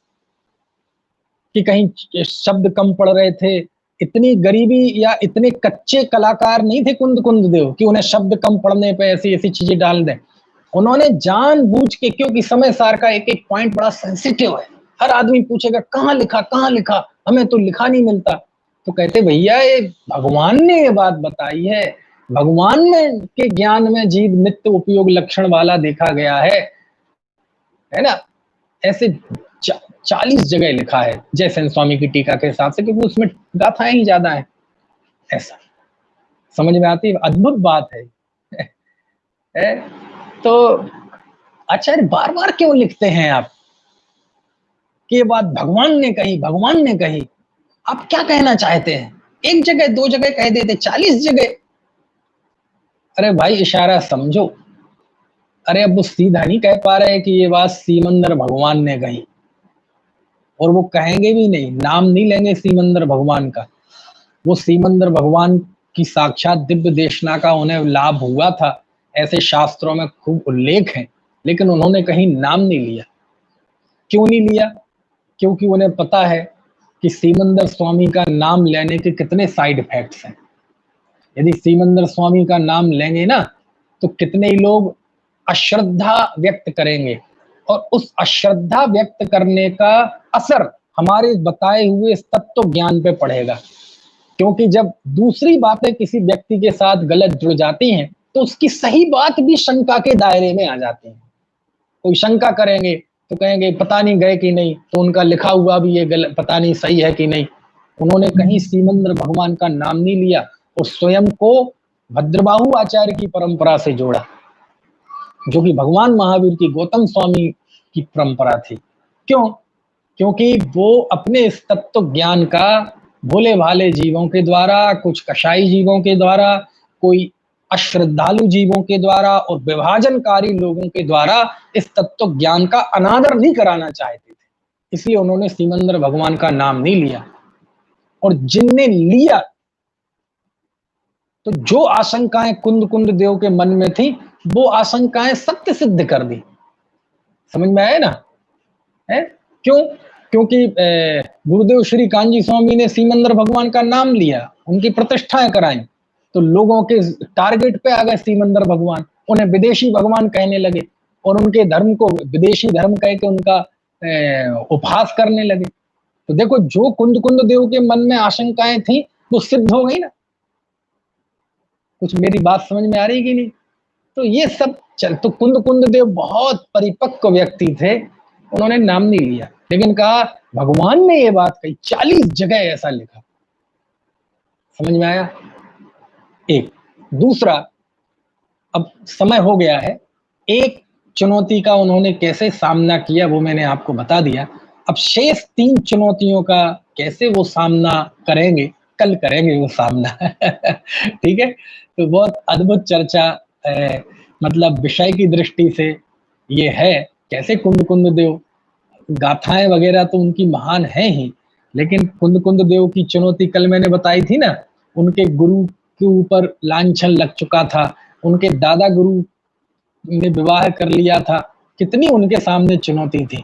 कि कहीं शब्द कम पड़ रहे थे। इतनी गरीबी या इतने कच्चे कलाकार नहीं थे कुंद कुंद देव कि उन्हें शब्द कम पड़ने पे ऐसी ऐसी चीजें डाल दें। उन्होंने जानबूझ के, क्योंकि समय सार का एक एक पॉइंट बड़ा सेंसिटिव है, हर आदमी पूछेगा कहाँ लिखा, हमें तो लिखा नहीं मिलता। तो कहते भैया ये भगवान ने ये बात बताई है, भगवान में के ज्ञान में जीव नित्य उपयोग लक्षण वाला देखा गया है ना। ऐसे 40 जगह लिखा है जयसेन स्वामी की टीका के हिसाब से, क्योंकि उसमें गाथाएं ही ज्यादा है। ऐसा समझ में आती है, अद्भुत बात है। तो आचार्य बार बार क्यों लिखते हैं आप कि ये बात भगवान ने कही, आप क्या कहना चाहते हैं? एक जगह 2 जगह कह देते, 40 जगह। अरे भाई इशारा समझो। अरे अब वो सीधा नहीं कह पा रहे कि ये बात सीमंदर भगवान ने कही, और वो कहेंगे भी नहीं, नाम नहीं लेंगे सीमंदर भगवान का। वो सीमंदर भगवान की साक्षात दिव्य देशना का उन्हें लाभ हुआ था, ऐसे शास्त्रों में खूब उल्लेख है, लेकिन उन्होंने कहीं नाम नहीं लिया। क्यों नहीं लिया? क्योंकि उन्हें पता है कि सीमंदर स्वामी का नाम लेने के कितने साइड इफेक्ट्स हैं। यदि सीमंदर स्वामी का नाम लेंगे ना तो कितने ही लोग अश्रद्धा व्यक्त करेंगे, और उस अश्रद्धा व्यक्त करने का असर हमारे बताए हुए तत्व ज्ञान पे पड़ेगा। क्योंकि जब दूसरी बातें किसी व्यक्ति के साथ गलत जुड़ जाती हैं तो उसकी सही बात भी शंका के दायरे में आ जाती है। कोई शंका करेंगे तो कहेंगे पता नहीं गए कि नहीं, तो उनका लिखा हुआ भी ये गलत, पता नहीं सही है कि नहीं। उन्होंने कहीं सीमंद्र भगवान का नाम नहीं लिया और स्वयं को भद्रबाहु आचार्य की परंपरा से जोड़ा, जो कि भगवान महावीर की गौतम स्वामी की परंपरा थी। क्यों? क्योंकि वो अपने इस तत्व ज्ञान का भोले भाले जीवों के द्वारा, कुछ कषाई जीवों के द्वारा, कोई अश्रद्धालु जीवों के द्वारा और विभाजनकारी लोगों के द्वारा इस तत्व ज्ञान का अनादर नहीं कराना चाहते थे, इसलिए उन्होंने सीमंद्र भगवान का नाम नहीं लिया। और जिनने लिया तो जो आशंकाएं कुंद कुंद देव के मन में थी वो आशंकाएं सत्य सिद्ध कर दी। समझ में आया ना? है क्यों? क्योंकि गुरुदेव श्री कांजी स्वामी ने सीमंद्र भगवान का नाम लिया, उनकी प्रतिष्ठाएं कराई, तो लोगों के टारगेट पे आ गए सीमंद्र भगवान, उन्हें विदेशी भगवान कहने लगे और उनके धर्म को विदेशी धर्म कह के उनका उपहास करने लगे। तो देखो, जो कुंद कुंद देव के मन में आशंकाएं थी वो सिद्ध हो गई ना। कुछ मेरी बात समझ में आ रही कि नहीं? तो ये सब चल, तो कुंद कुंद देव बहुत परिपक्व व्यक्ति थे, उन्होंने नाम नहीं लिया, लेकिन कहा भगवान ने ये बात कही, 40 जगह ऐसा लिखा। समझ में आया? एक। दूसरा, अब समय हो गया है, एक चुनौती का उन्होंने कैसे सामना किया वो मैंने आपको बता दिया। अब शेष 3 चुनौतियों का कैसे वो सामना करेंगे, कल करेंगे वो सामना। ठीक है? तो बहुत अद्भुत चर्चा मतलब विषय की दृष्टि से ये है, कैसे कुंद कुंद देव, गाथाएं वगैरह तो उनकी महान है ही, लेकिन कुंद कुंद देव की चुनौती कल मैंने बताई थी ना, उनके गुरु के ऊपर लांछन लग चुका था, उनके दादा गुरु ने विवाह कर लिया था, कितनी उनके सामने चुनौती थी।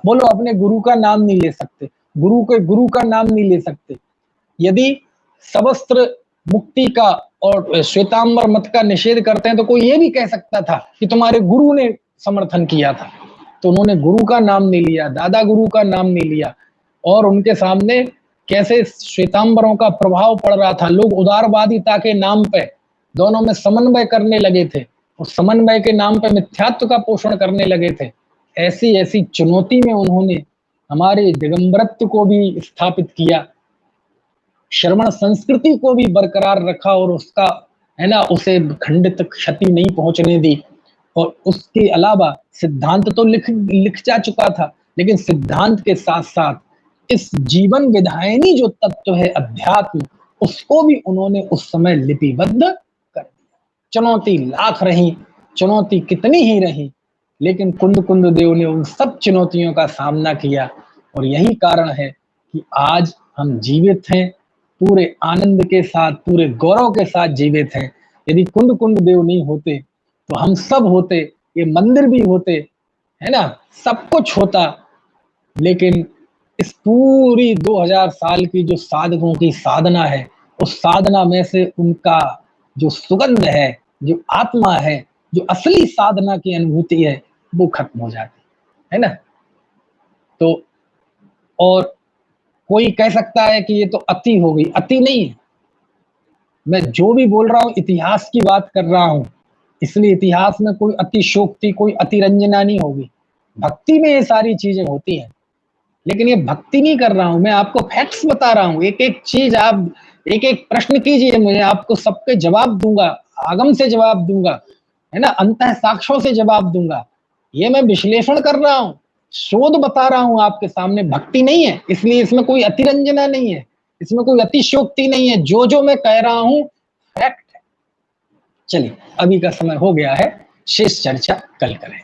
बोलो, अपने गुरु का नाम नहीं ले सकते, गुरु का नाम नहीं ले सकते। यदि सवस्त्र मुक्ति का और श्वेतांबर मत का निषेध करते हैं तो कोई ये भी कह सकता था कि तुम्हारे गुरु ने समर्थन किया था। तो उन्होंने गुरु का नाम नहीं लिया, दादा गुरु का नाम नहीं लिया, और उनके सामने कैसे श्वेतांबरों का प्रभाव पड़ रहा था। लोग उदारवादिता के नाम पे दोनों में समन्वय करने लगे थे और समन्वय के नाम पे मिथ्यात्व का पोषण करने लगे थे। ऐसी ऐसी चुनौती में उन्होंने हमारे दिगंबरत्व को भी स्थापित किया, श्रवण संस्कृति को भी बरकरार रखा और उसका, है ना, उसे खंडित क्षति नहीं पहुंचने दी। और उसके अलावा सिद्धांत तो लिख जा चुका था, लेकिन सिद्धांत के साथ साथ इस जीवन विधायनी जो तत्व है अध्यात्म, उसको भी उन्होंने उस समय लिपिबद्ध कर दिया। चुनौती लाख रही, चुनौती कितनी ही रही, लेकिन कुंद कुंद देव ने उन सब चुनौतियों का सामना किया। और यही कारण है कि आज हम जीवित हैं, पूरे आनंद के साथ, पूरे गौरव के साथ जीवित हैं। यदि कुंद कुंद देव नहीं होते तो हम सब होते, ये मंदिर भी होते, है ना, सब कुछ होता, लेकिन इस पूरी 2000 साल की जो साधकों की साधना है, उस साधना में से उनका जो सुगंध है, जो आत्मा है, जो असली साधना की अनुभूति है, वो खत्म हो जाती है ना। तो और कोई कह सकता है कि ये तो अति हो गई, अति नहीं है। मैं जो भी बोल रहा हूँ इतिहास की बात कर रहा हूँ, इसलिए इतिहास में कोई अतिशोक्ति, कोई अतिरंजना नहीं होगी। भक्ति में ये सारी चीजें होती हैं, लेकिन ये भक्ति नहीं कर रहा हूं, मैं आपको फैक्ट्स बता रहा हूं। एक एक चीज, आप एक एक प्रश्न कीजिए मुझे, आपको सबके जवाब दूंगा, आगम से जवाब दूंगा, है ना, अंतः साक्ष्यों से जवाब दूंगा। ये मैं विश्लेषण कर रहा हूँ, शोध बता रहा हूँ आपके सामने, भक्ति नहीं है। इसलिए इसमें कोई अतिरंजना नहीं है, इसमें कोई अतिशोक्ति नहीं है, जो जो मैं कह रहा हूँ फैक्ट है। चलिए, अभी का समय हो गया है, शेष चर्चा कल करें।